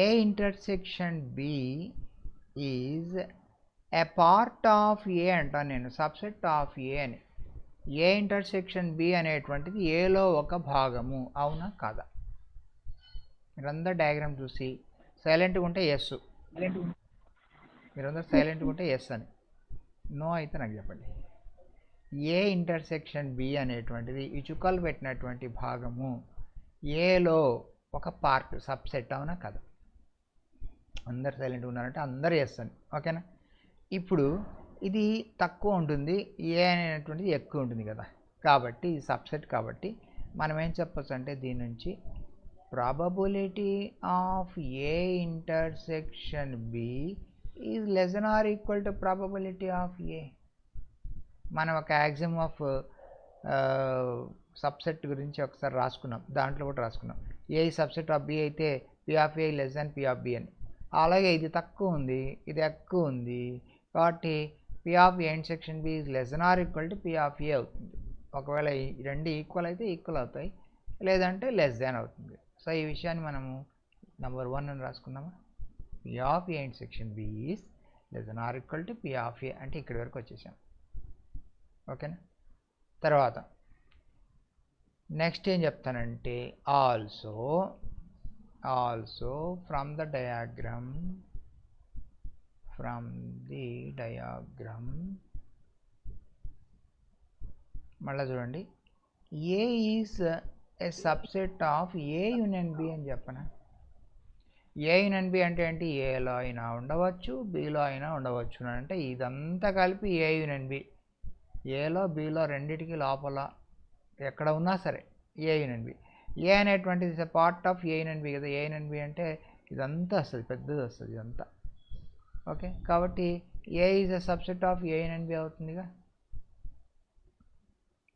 A intersection B is a part of A అంటాను నేను, సబ్సెట్ ఆఫ్ A అని. ఏ ఇంటర్సెక్షన్ B అనేటువంటిది ఏలో ఒక భాగము, అవునా కాదా? మీరందరూ డయాగ్రామ్ చూసి సైలెంట్గా ఉంటే ఎస్, మీరందరూ సైలెంట్గా ఉంటే ఎస్ అని, నో అయితే నాకు చెప్పండి. ఏ ఇంటర్సెక్షన్ బి అనేటువంటిది ఈ చుక్కలు పెట్టినటువంటి భాగము ఏలో ఒక పార్ట్, సబ్సెట్, అవునా కదా? అందరు సైలెంట్గా ఉన్నారంటే అందరు చేస్తాను. ఓకేనా? ఇప్పుడు ఇది తక్కువ ఉంటుంది, ఏ అనేటువంటిది ఎక్కువ ఉంటుంది కదా, కాబట్టి ఇది సబ్సెట్. కాబట్టి మనం ఏం చెప్పచ్చు అంటే దీని నుంచి probability of A intersection B is less than or equal to probability of A. మనం ఒక యాక్సిమ్ ఆఫ్ సబ్సెట్ గురించి ఒకసారి రాసుకున్నాం, దాంట్లో కూడా రాసుకున్నాం. ఏ సబ్సెట్ ఆఫ్ బి అయితే P of A less than P of B అని. అలాగే ఇది తక్కువ ఉంది, ఇది ఎక్కువ ఉంది, కాబట్టి P of A intersection B is less than or equal to P of A అవుతుంది. ఒకవేళ ఈ రెండు ఈక్వల్ అయితే ఈక్వల్ అవుతాయి, లేదంటే లెస్ దాన్ అవుతుంది. సో ఈ విషయాన్ని మనము నెంబర్ 1 అని రాసుకుందామా? P of A intersection B is less than or equal to P of A అంటే ఇక్కడి వరకు వచ్చేసాం. ఓకేనా? తర్వాత నెక్స్ట్ ఏం చెప్తానంటే ఆల్సో ఫ్రమ్ ద డయాగ్రామ్ మళ్ళీ చూడండి, A is a subset of A union B అని చెప్పనా? ఏ యూనియన్ బి అంటే ఏంటి? ఏలో అయినా ఉండవచ్చు, బిలో అయినా ఉండవచ్చు అంటే ఇదంతా కలిపి ఏ యూనియన్ బి. ఏలో బిలో రెండిటికి లోపల ఎక్కడ ఉన్నా సరే ఏ యూనియన్ బి. ఏ అనేటువంటిది part of A union B కదా. ఏ యూనియన్ బి అంటే ఇదంతా వస్తుంది, పెద్దది వస్తుంది ఇదంతా. ఓకే, కాబట్టి A is a subset of A union B అవుతుందిగా.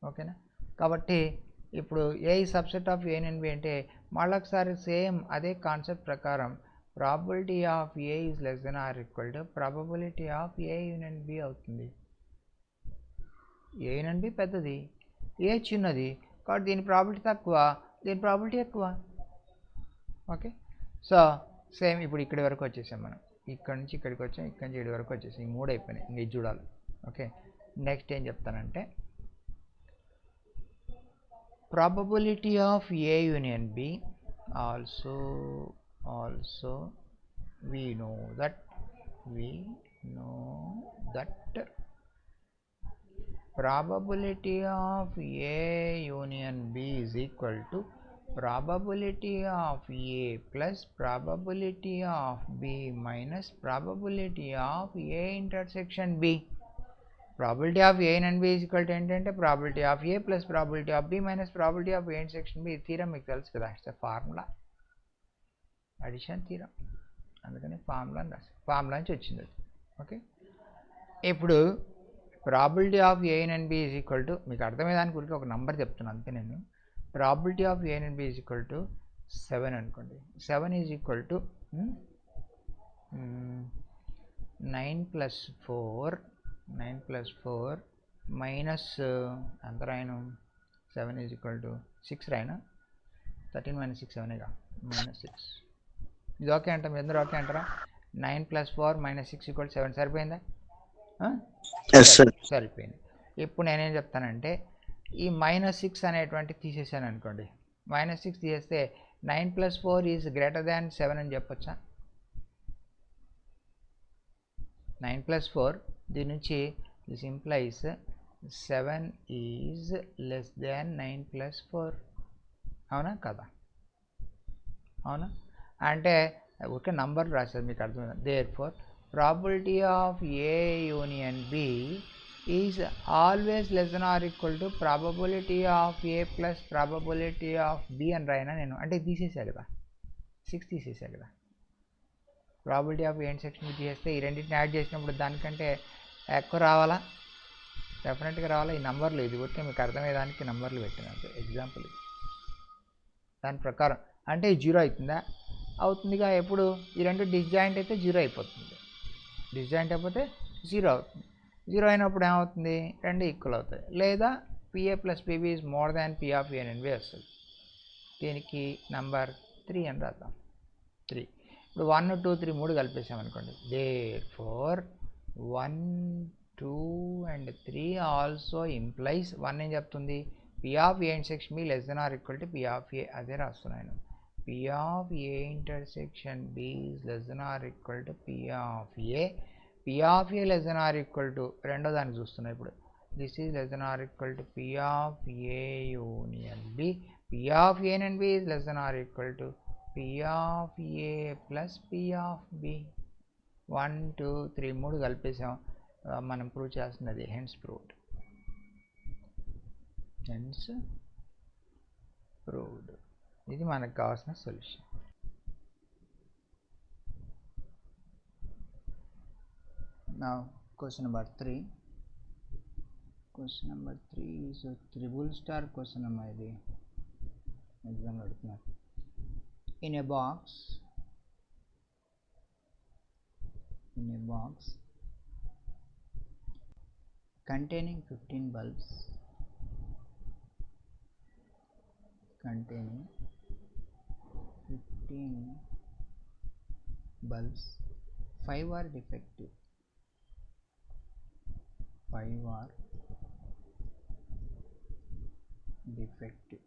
ఓకేనా? కాబట్టి ఇప్పుడు A is subset of A union B అంటే మళ్ళొకసారి సేమ్ అదే కాన్సెప్ట్ ప్రకారం probability of A is less than or equal to probability of A union B అవుతుంది. ఏ యూనియన్ బి పెద్దది, ఏ చిన్నది, కాబట్టి దీని ప్రాబిలిటీ తక్కువ, దీని ప్రాబిలిటీ ఎక్కువ. ఓకే, సో సేమ్ ఇప్పుడు ఇక్కడి వరకు వచ్చేసాం మనం. ఇక్కడ నుంచి ఇక్కడికి వచ్చాం, ఇక్కడ నుంచి ఇక్కడి వరకు వచ్చేసాం. ఈ 3 అయిపోయినాయి, ఇంక ఇది చూడాలి. ఓకే, నెక్స్ట్ ఏం చెప్తానంటే probability of A union be also we know that probability of A union B is equal to probability of A plus probability of B minus probability of A intersection B. Probability of A and B is equal to ఏంటంటే probability of A plus probability of B minus probability of A intersection B. Theorem మీకు తెలుసు కదా, it's a formula, addition theorem, అందుకని ఫార్ములా నుంచి వచ్చింది అది. ఓకే, ఇప్పుడు probability of A and B is equal to, మీకు అర్థమయ్యేదానికి గురించి ఒక నెంబర్ చెప్తున్నాను అంతే నేను. Probability of A and B is equal to 7 అనుకోండి. 7 ఈజ్ ఈక్వల్ టు 9 + 4 మైనస్ ఎంత రాయను? 7 ఈజ్ ఈక్వల్ టు 6 రాయనా? 13 - 6 7గా -6. ఇది ఓకే అంట, మీ అందరూ ఓకే అంటారా? 9 + 4 - 6 = 7 సరిపోయిందా? సరిపోయింది. ఇప్పుడు నేనేం చెప్తానంటే ఈ -6 అనేటువంటి తీసేసాను అనుకోండి. -6 తీసేస్తే 9 + 4 ఈజ్ గ్రేటర్ దాన్ 7 అని చెప్పొచ్చా? 9 + 4 దీని నుంచి దిస్ ఇంప్లైస్ 7 ఈజ్ లెస్ దాన్ 9 + 4, అవునా కదా? అవునా? అంటే ఒక నంబర్ రాశారు, మీకు అర్థమైంది. Therefore probability of A union B is always less than or equal to probability of A plus probability of B అని రాయినా నేను. అంటే తీసేసా కదా, 6 తీసేసా కదా. Probability of A intersection B తీసేస్తే ఈ రెండింటిని యాడ్ చేసినప్పుడు దానికంటే ఎక్కువ రావాలా? డెఫినెట్గా రావాలి. ఈ నంబర్లు ఇది కొట్టి మీకు అర్థమయ్యేదానికి నంబర్లు పెట్టినట్టు ఎగ్జాంపుల్ దాని ప్రకారం. అంటే జీరో అవుతుందా? అవుతుందిగా. ఎప్పుడు ఈ రెండు డిస్జాయింట్ అయితే జీరో అయిపోతుంది. డిస్జాయింట్ అయిపోతే జీరో అవుతుంది. జీరో అయినప్పుడు ఏమవుతుంది? రెండు ఈక్వల్ అవుతాయి. లేదా P A plus P B is more than P of A అని వస్తుంది. దీనికి నంబర్ 3 అని రాద్దాం. 3. ఇప్పుడు 1 2 3 3 కలిపేసామనుకోండి. దేర్ఫోర్ 1 2 and 3 ఆల్సో ఇంప్లైస్ 1 ఏం చెప్తుంది? P of A intersection B less than or equal to P of A. అదే రాస్తున్నాను. P of A intersection B is less than or equal to P of A. P of A less than or equal to రెండో దానికి చూస్తున్నా ఇప్పుడు. This is less than or equal to P of A union B. P of A and B is less than or equal to P of A plus P of B. 1 2 3 3 కలిపేసాం. మనం ప్రూవ్ చేస్తున్నది హెన్స్ ప్రూవ్డ్. Hence proved. ఇది మనకు కావాల్సిన solution. Now question number 3. Question number 3 is a triple star question అమ్మా. ఇది ఎగ్జామ్ అడుగుతున్నారు. In a box containing 15 bulbs, 5 are defective. 5 are defective.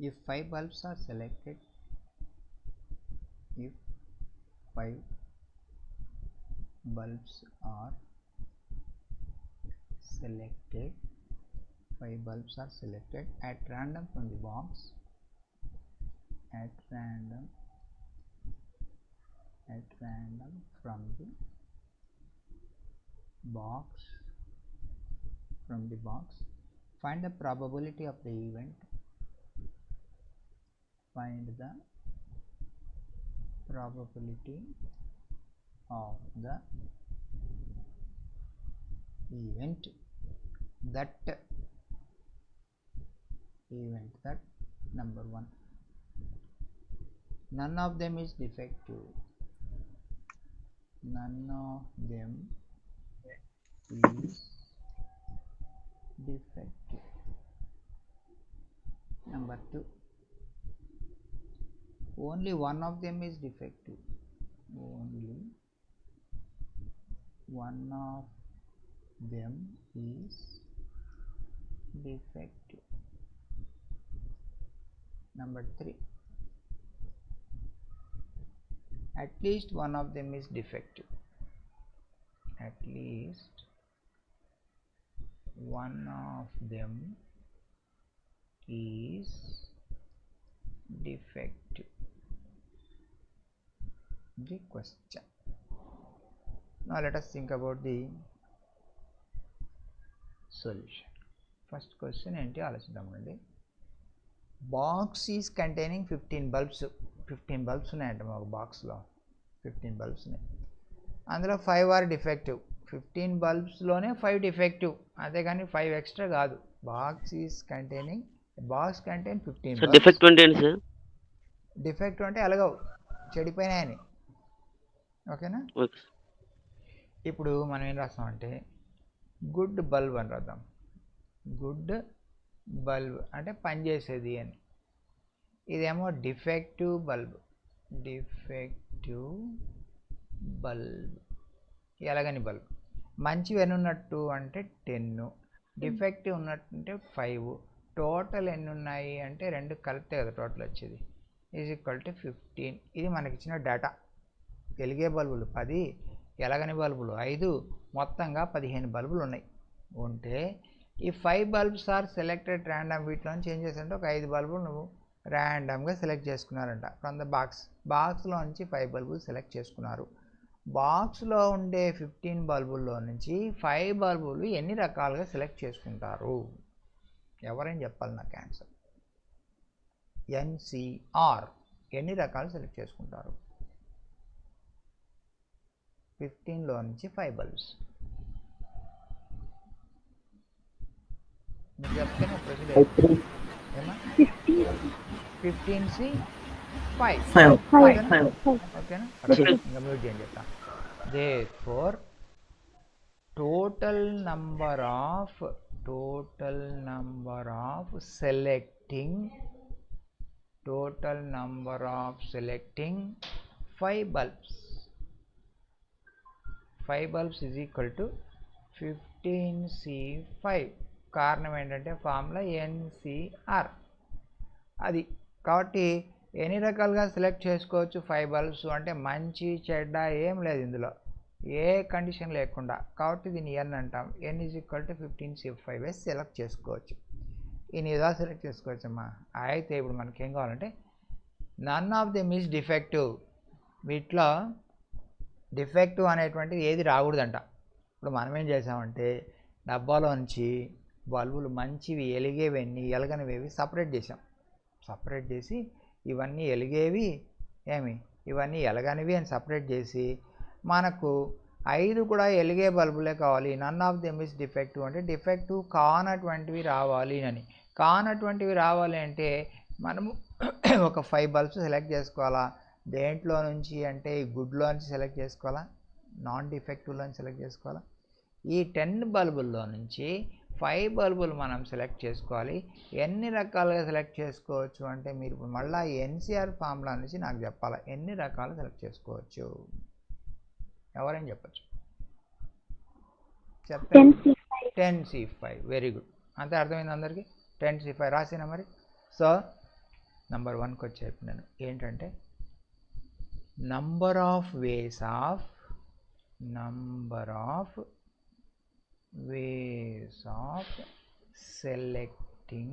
If 5 bulbs are selected, if 5 bulbs are selected, 5 bulbs are selected at random from the box, at random from the box, find the probability of the event. Find the probability of the event that number 1, none of them is defective. None of them is defective. Number 2, only one of them is defective. Only one of them is defective. Number 3, at least one of them is defective. At least one of them is defective. The question. Now let us think about the solution. First question ఏంటి ఆలోచిద్దామండి. Box is containing 15 bulbs. 15 bulbs ఉన్నాయంట మాకు బాక్స్లో. 15 బల్బ్స్ ఉన్నాయి. అందులో 5 ఆర్ డిఫెక్టివ్. 15 బల్బ్స్లోనే 5 డిఫెక్టివ్, అంతేగాని 5 ఎక్స్ట్రా కాదు. Box is containing, box contain 15 bulbs. Defective అంటే ఏంటి సార్? డిఫెక్టివ్ అంటే ఎలాగవు, చెడిపోయినాయని. ఓకేనా? ఇప్పుడు మనం ఏం రాస్తామంటే గుడ్ బల్బ్ అని రాద్దాం. గుడ్ బల్బ్ అంటే పనిచేసేది అని. ఇదేమో డిఫెక్టివ్ బల్బ్. డిఫెక్టివ్ బల్బ్ ఎలాగని బల్బ్. మంచివి ఎన్ని ఉన్నట్టు అంటే 10, డిఫెక్టివ్ ఉన్నట్టు అంటే 5. టోటల్ ఎన్ని ఉన్నాయి అంటే 2 కలిపితే కదా టోటల్ వచ్చేది. Is equal to 15. ఇది మనకి ఇచ్చిన డేటా. వెలిగే బల్బులు 10, ఎలగని బల్బులు 5, మొత్తంగా 15 బల్బులు ఉన్నాయి. ఉంటే ఈ 5 బల్బ్స్ ఆర్ సెలెక్టెడ్ ర్యాండమ్. వీటిలోంచి ఏం చేశారంటే ఒక 5 బల్బులు నువ్వు ర్యాండమ్గా సెలెక్ట్ చేసుకున్నారంట ఫ్రమ్ ద బాక్స్. బాక్స్లో నుంచి 5 బల్బులు సెలెక్ట్ చేసుకున్నారు. బాక్స్లో ఉండే 15 బల్బుల్లో నుంచి 5 బల్బులు ఎన్ని రకాలుగా సెలెక్ట్ చేసుకుంటారు? ఎవరైనా చెప్పాలి నాకు ఆన్సర్. ఎన్సిఆర్ ఎన్ని రకాలు సెలెక్ట్ చేసుకుంటారు? 15లో నుంచి 5 బల్బ్స్. మీరు చెప్తేనే ప్రొసీడ్ I అవుతుంది. 3. ఏమా 15 15C5 5. ఓకేనా 5. ఓకేనా Okay. రైట్ ఇంకా మ్యూట్ చేయండి చెప్తా. Therefore total number of selecting 5 bulbs is equal to 15C5. కారణం ఏంటంటే ఫార్ములా NCR అది. కాబట్టి ఎన్ని రకాలుగా సెలెక్ట్ చేసుకోవచ్చు 5 బల్బ్స్ అంటే మంచి చెడ్డ ఏం లేదు ఇందులో, ఏ కండిషన్ లేకుండా. కాబట్టి దీన్ని n అంటాం. n is equal to 15C5 వేసి సెలెక్ట్ చేసుకోవచ్చు. ఇన్ని విధాలు సెలెక్ట్ చేసుకోవచ్చు అమ్మా. అయితే ఇప్పుడు మనకి ఏం కావాలంటే none of them is defective. వీటిలో డిఫెక్టివ్ అనేటువంటిది ఏది రాకూడదంట. ఇప్పుడు మనం ఏం చేసామంటే డబ్బాలో నుంచి బల్బులు మంచివి ఎలిగేవన్నీ ఎలగనివేవి సపరేట్ చేసాం. సపరేట్ చేసి ఇవన్నీ ఎలిగేవి ఇవన్నీ ఎలగనివి అని సపరేట్ చేసి మనకు 5 కూడా ఎలిగే బల్బులే కావాలి. None of them is defective అంటే డిఫెక్టివ్ కానటువంటివి రావాలి అని. కానటువంటివి రావాలి అంటే మనము ఒక 5 బల్బ్స్ సెలెక్ట్ చేసుకోవాలా. దేంట్లో నుంచి అంటే ఈ గుడ్లో నుంచి సెలెక్ట్ చేసుకోవాలా, నాన్ డిఫెక్టివ్లో నుంచి సెలెక్ట్ చేసుకోవాలా. ఈ 10 బల్బుల్లో నుంచి 5 బల్బులు మనం సెలెక్ట్ చేసుకోవాలి. ఎన్ని రకాలుగా సెలెక్ట్ చేసుకోవచ్చు అంటే మీరు ఇప్పుడు మళ్ళీ ఎన్సిఆర్ ఫార్ములా నుంచి నాకు చెప్పాలి ఎన్ని రకాలు సెలెక్ట్ చేసుకోవచ్చు. ఎవరైనా చెప్పచ్చు చెప్తారు. 10C5 very good. అంతే అర్థమైంది అందరికీ. 10C5 రాసినా మరి. సో నంబర్ 1కి వచ్చేపు నేను ఏంటంటే number of ways of selecting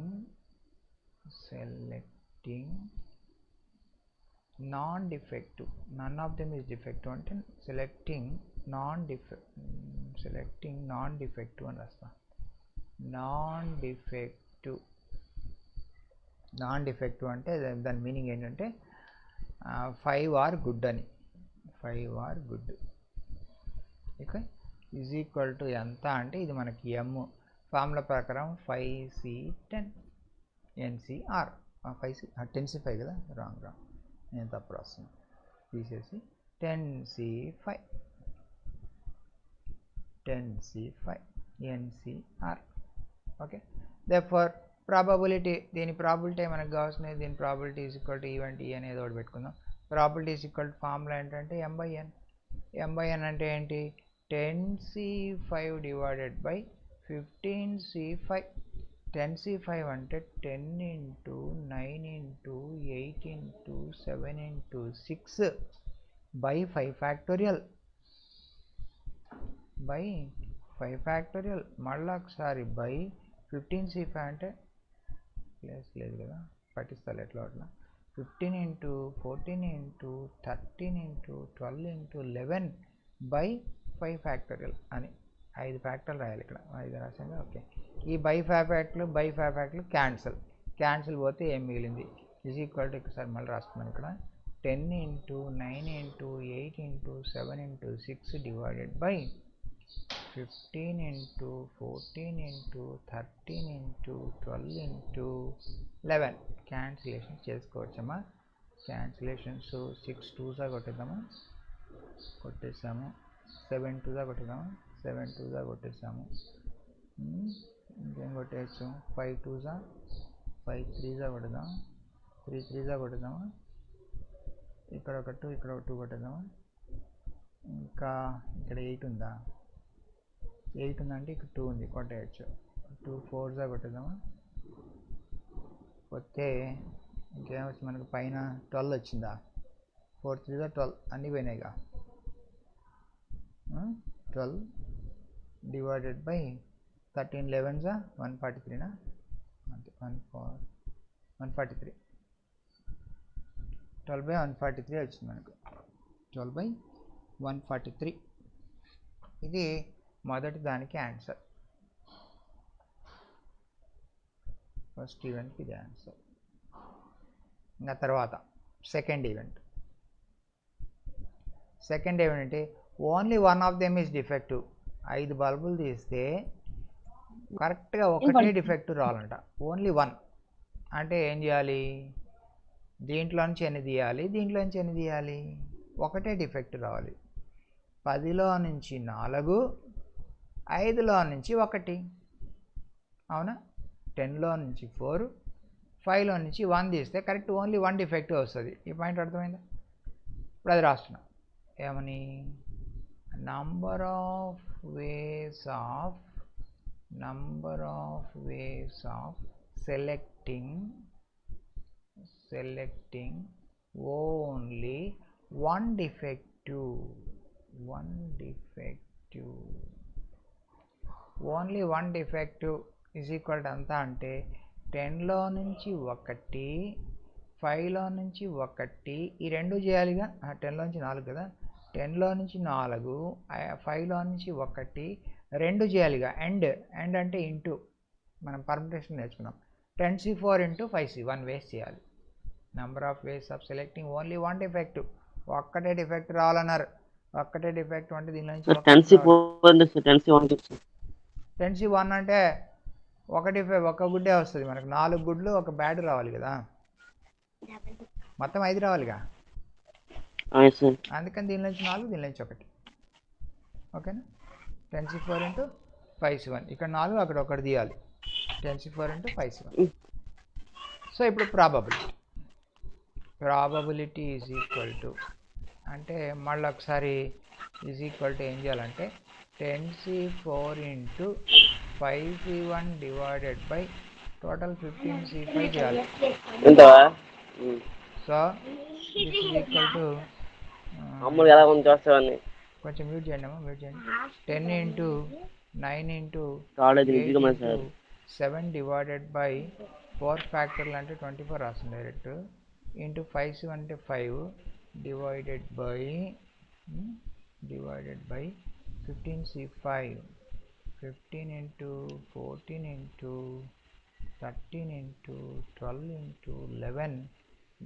non-defective. None of them is defective అంటే selecting non-defective అని రాస్తా. non-defective అంటే దాని మీనింగ్ ఏంటంటే 5 ఆర్ గుడ్ అని. 5 are good okay is equal to ఎంత అంటే ఇది మనకి m ఫార్ములా ప్రకారం 5C10 NCR 10C5 కదా, రాంగ్ నేను తప్పు రాస్తున్నాను తీసేసి 10C5 NCR okay. Therefore probability, దీని ప్రాబిలిటీ మనకు కావాల్సినది. దీని probability is equal to event ఈ అనేది ఒకటి పెట్టుకుందాం. Probability is equal to formula ఏంటంటే m/n. m/n అంటే ఏంటి 10C5 divided by 15C5. 10C5 అంటే 10 into 9 into 8 into 7 into 6 by 5 factorial మళ్ళీ ఒకసారి బై 15C5 అంటే ప్లేస్ లేదు కదా, పట్టిస్తారు ఎట్లా అట్లా. 15 into 14 into 13 into 12 into 11 by 5 factorial అని 5 ఫ్యాక్టర్లు రాయాలి ఇక్కడ. 5 రాసింది ఓకే. ఈ బై 5 ఫ్యాక్టర్లు క్యాన్సిల్ పోతే ఏం మిగిలింది ఈజ్ ఈక్వల్ టు ఒకసారి మళ్ళీ రాస్తున్నాను ఇక్కడ 10 into 9 into 8 into 7 into 6 divided by 15 into 14 into 13 into 12 into 11. Cancellation చేసుకోవచ్చమ్మా. క్యాన్సిలేషన్స్ 6 2s కొట్టేసాము, 7 2s కొట్టేద్దాము, 7 2s కొట్టేసాము. ఇంకేం కొట్టేయచ్చు 5 2s 5 3s కొట్టేద్దాం, 3 3s కొట్టేద్దాము. ఇక్కడ ఒక 2 ఇక్కడ ఒక 2 కొట్టేద్దాము. ఇంకా ఇక్కడ 8 ఉందా, 8 ఉందంటే ఇక్కడ 2 ఉంది కొట్టేయచ్చు. 2 4s కొట్టేద్దామా. కొట్టే ఇంకేమొచ్చి మనకు పైన 12 వచ్చిందా, 4 3s 12 అన్నీ పోయినాయిగా. 12 డివైడెడ్ బై 13 11s 143నా అంతే 143. 12/143 వచ్చింది మనకు. 12/143 ఇది మొదటి దానికి ఆన్సర్. ఫస్ట్ ఈవెంట్కి ఇది ఆన్సర్. ఇంకా తర్వాత సెకండ్ ఈవెంట్ అంటే only one of them is defective. 5 బల్బులు తీస్తే కరెక్ట్గా ఒకటే డిఫెక్ట్ రావాలంట, ఓన్లీ వన్. అంటే ఏం చేయాలి, దీంట్లో నుంచి ఎన్ని తీయాలి, దీంట్లో నుంచి ఎన్ని తీయాలి, ఒకటే డిఫెక్ట్ రావాలి. 10లో నుంచి 4, 5లో నుంచి 1, అవునా? 10లో నుంచి 4, 5లో నుంచి 1 తీస్తే కరెక్ట్ ఓన్లీ వన్ డిఫెక్ట్ వస్తుంది. ఈ పాయింట్ అర్థమైందా? ఇప్పుడు అది రాస్తున్నా ఏమని, number of ways of selecting only one defective, only one defective is equal to అంతా అంటే 10లో నుంచి 1, 5లో నుంచి 1, ఈ రెండు చేయాలిగా. 10లో నుంచి 4 కదా, 10లో నుంచి 4, 5లో నుంచి 1, రెండు చేయాలిగా. అండ్ అంటే ఇంటూ, మనం పర్ముటేషన్ నేర్చుకున్నాం. 10c4 into 5c, 1 వేస్ చేయాలి. Number of ways of selecting only one defective, ఒక్కటే డిఫెక్ట్ రావాలన్నారు. ఒక్కటే డిఫెక్ట్ అంటే దీని నుంచి 10c1 అంటే ఒక గుడ్డే వస్తుంది మనకు. 4 గుడ్లు ఒక బ్యాడ్ రావాలి కదా, మొత్తం 5 రావాలిగా. అందుకని దీని నుంచి 4, దీని నుంచి 1. ఓకేనా? 10c4 into 5c1, ఇక్కడ 4 అక్కడ 1 తీయాలి. 10c4 into 5c1. సో ఇప్పుడు ప్రాబబిలిటీ ఈజ్ ఈక్వల్ టు అంటే మళ్ళీ ఒకసారి ఈజ్ ఈక్వల్ టు ఏం చేయాలంటే 10c4 into 5c1 divided by total 15c5 చేయాలి. So this is equal to కొంచెం మ్యూట్ చేయండి అమ్మా, మ్యూట్ చేయండి. 10 into 9 into 8 into 7 divided by 4 ఫ్యాక్టర్లు అంటే 24 రాస్తుంది డైరెక్ట్, ఇంటూ 5c1 అంటే 5 divided by 15c5, 15 into 14 into 13 into 12 into 11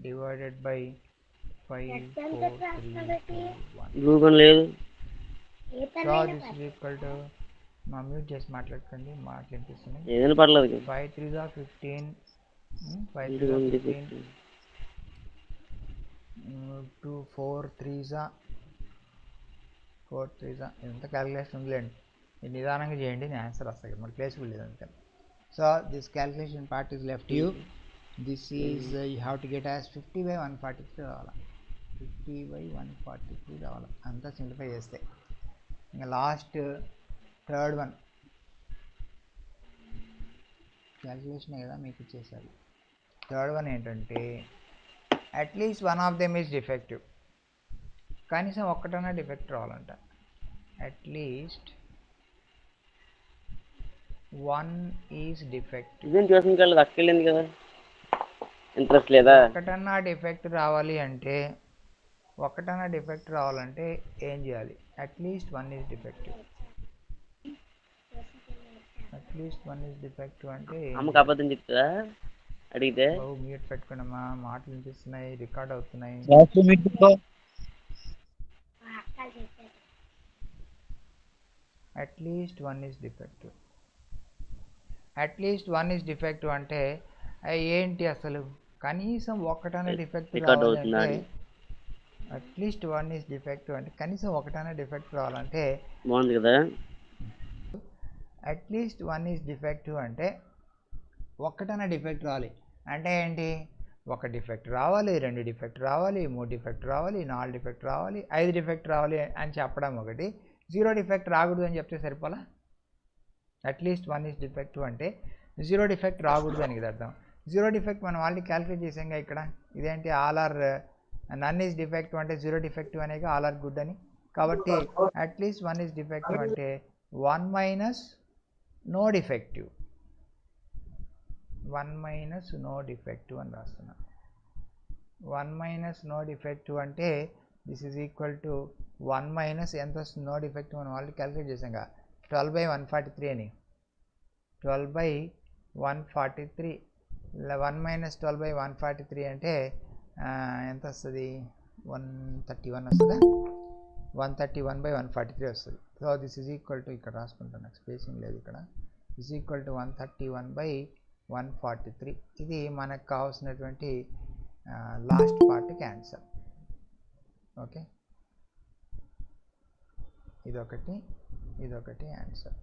divided by 5, 4, 3, 2, 1. So this is equal to, మా మ్యూట్ చేసి మాట్లాడుకోండి, మాట్లాడిపిస్తున్నాయి. 5 3s are 15, 5 3s are 15, 2 4 3s are 4 3s are ఎంత క్యాలిక్యులేషన్ ఉందిలేండి, నిదానంగా చేయండి, నేను ఆన్సర్ వస్తాయి, మరి ప్లేస్బుల్ లేదు అంతే. So this calculation part is left you. This is you have to get as 50/143 రావాలి, 50/143 రావాలి, అంతా సింప్లిఫై చేస్తే. ఇంకా లాస్ట్ థర్డ్ వన్ క్యాల్కులేషన్ కదా మీకు ఇచ్చేసారు. థర్డ్ వన్ ఏంటంటే at least one of them is defective, కనీసం ఒక్కటన్నా డిఫెక్ట్ రావాలంట. అట్లీస్ట్ వన్ ఈజ్ డిఫెక్టివ్, ఒక్కటన్నా డిఫెక్ట్ రావాలి అంటే, ఏం చేయాలి? At least one is defective. At least one is defective అంటే అబద్ధం చెప్తుందా అడిగితే? మ్యూట్ పెట్టుకున్నామా, మాటలు వినిపిస్తున్నాయి, రికార్డ్ అవుతున్నాయి. At least one is defective, at least one is defective అంటే ఏంటి అసలు? కనీసం ఒక్కటనే డిఫెక్ట్ రావాలంటే, అట్లీస్ట్ వన్ ఈజ్ డిఫెక్టివ్ అంటే కనీసం ఒకటనే డిఫెక్ట్ రావాలంటే, బాగుంది కదా. అట్లీస్ట్ వన్ ఈజ్ డిఫెక్టివ్ అంటే ఒక్కటనే డిఫెక్ట్ రావాలి. అంటే ఏంటి? ఒక డిఫెక్ట్ రావాలి, 2 డిఫెక్ట్ రావాలి, 3 డిఫెక్ట్ రావాలి, 4 డిఫెక్ట్ రావాలి, 5 డిఫెక్ట్ రావాలి అని చెప్పడం ఒకటి. 0 డిఫెక్ట్ రాకూడదు అని చెప్తే సరిపోలా? అట్లీస్ట్ వన్ ఈజ్ డిఫెక్టివ్ అంటే 0 డిఫెక్ట్ రాకూడదు అని కదా అర్థం. 0 డిఫెక్ట్ మనం ఆల్రెడీ క్యాలిక్యులేట్ చేసాంగా ఇక్కడ. ఇదేంటి? All are none is defective అంటే 0 డిఫెక్టివ్ అనేగా ఆల్ ఆర్ గుడ్ అని. కాబట్టి అట్లీస్ట్ వన్ ఈజ్ డిఫెక్టివ్ అంటే 1 minus no defective, 1 minus no defective అని రాస్తున్నా. 1 మైనస్ నో డిఫెక్టివ్ అంటే this is equal to 1 minus ఎంత వస్తుంది? నో డిఫెక్టివ్ మనం ఆల్రెడీ క్యాలిక్యులేట్ చేసాంగా, 12/143 అని. 12/143, 1 మైనస్ 12/143 అంటే ఎంత వస్తుంది? 131 వస్తుందా? 131/143 వస్తుంది. So this is equal to, ఇక్కడ రాసుకుంటాను, నాకు స్పేసింగ్ లేదు ఇక్కడ, ఈజ్ ఈక్వల్ టు 131/143. ఇది మనకు కావాల్సినటువంటి లాస్ట్ పార్ట్కి ఆన్సర్. ఓకే, ఇదొకటి ఆన్సర్.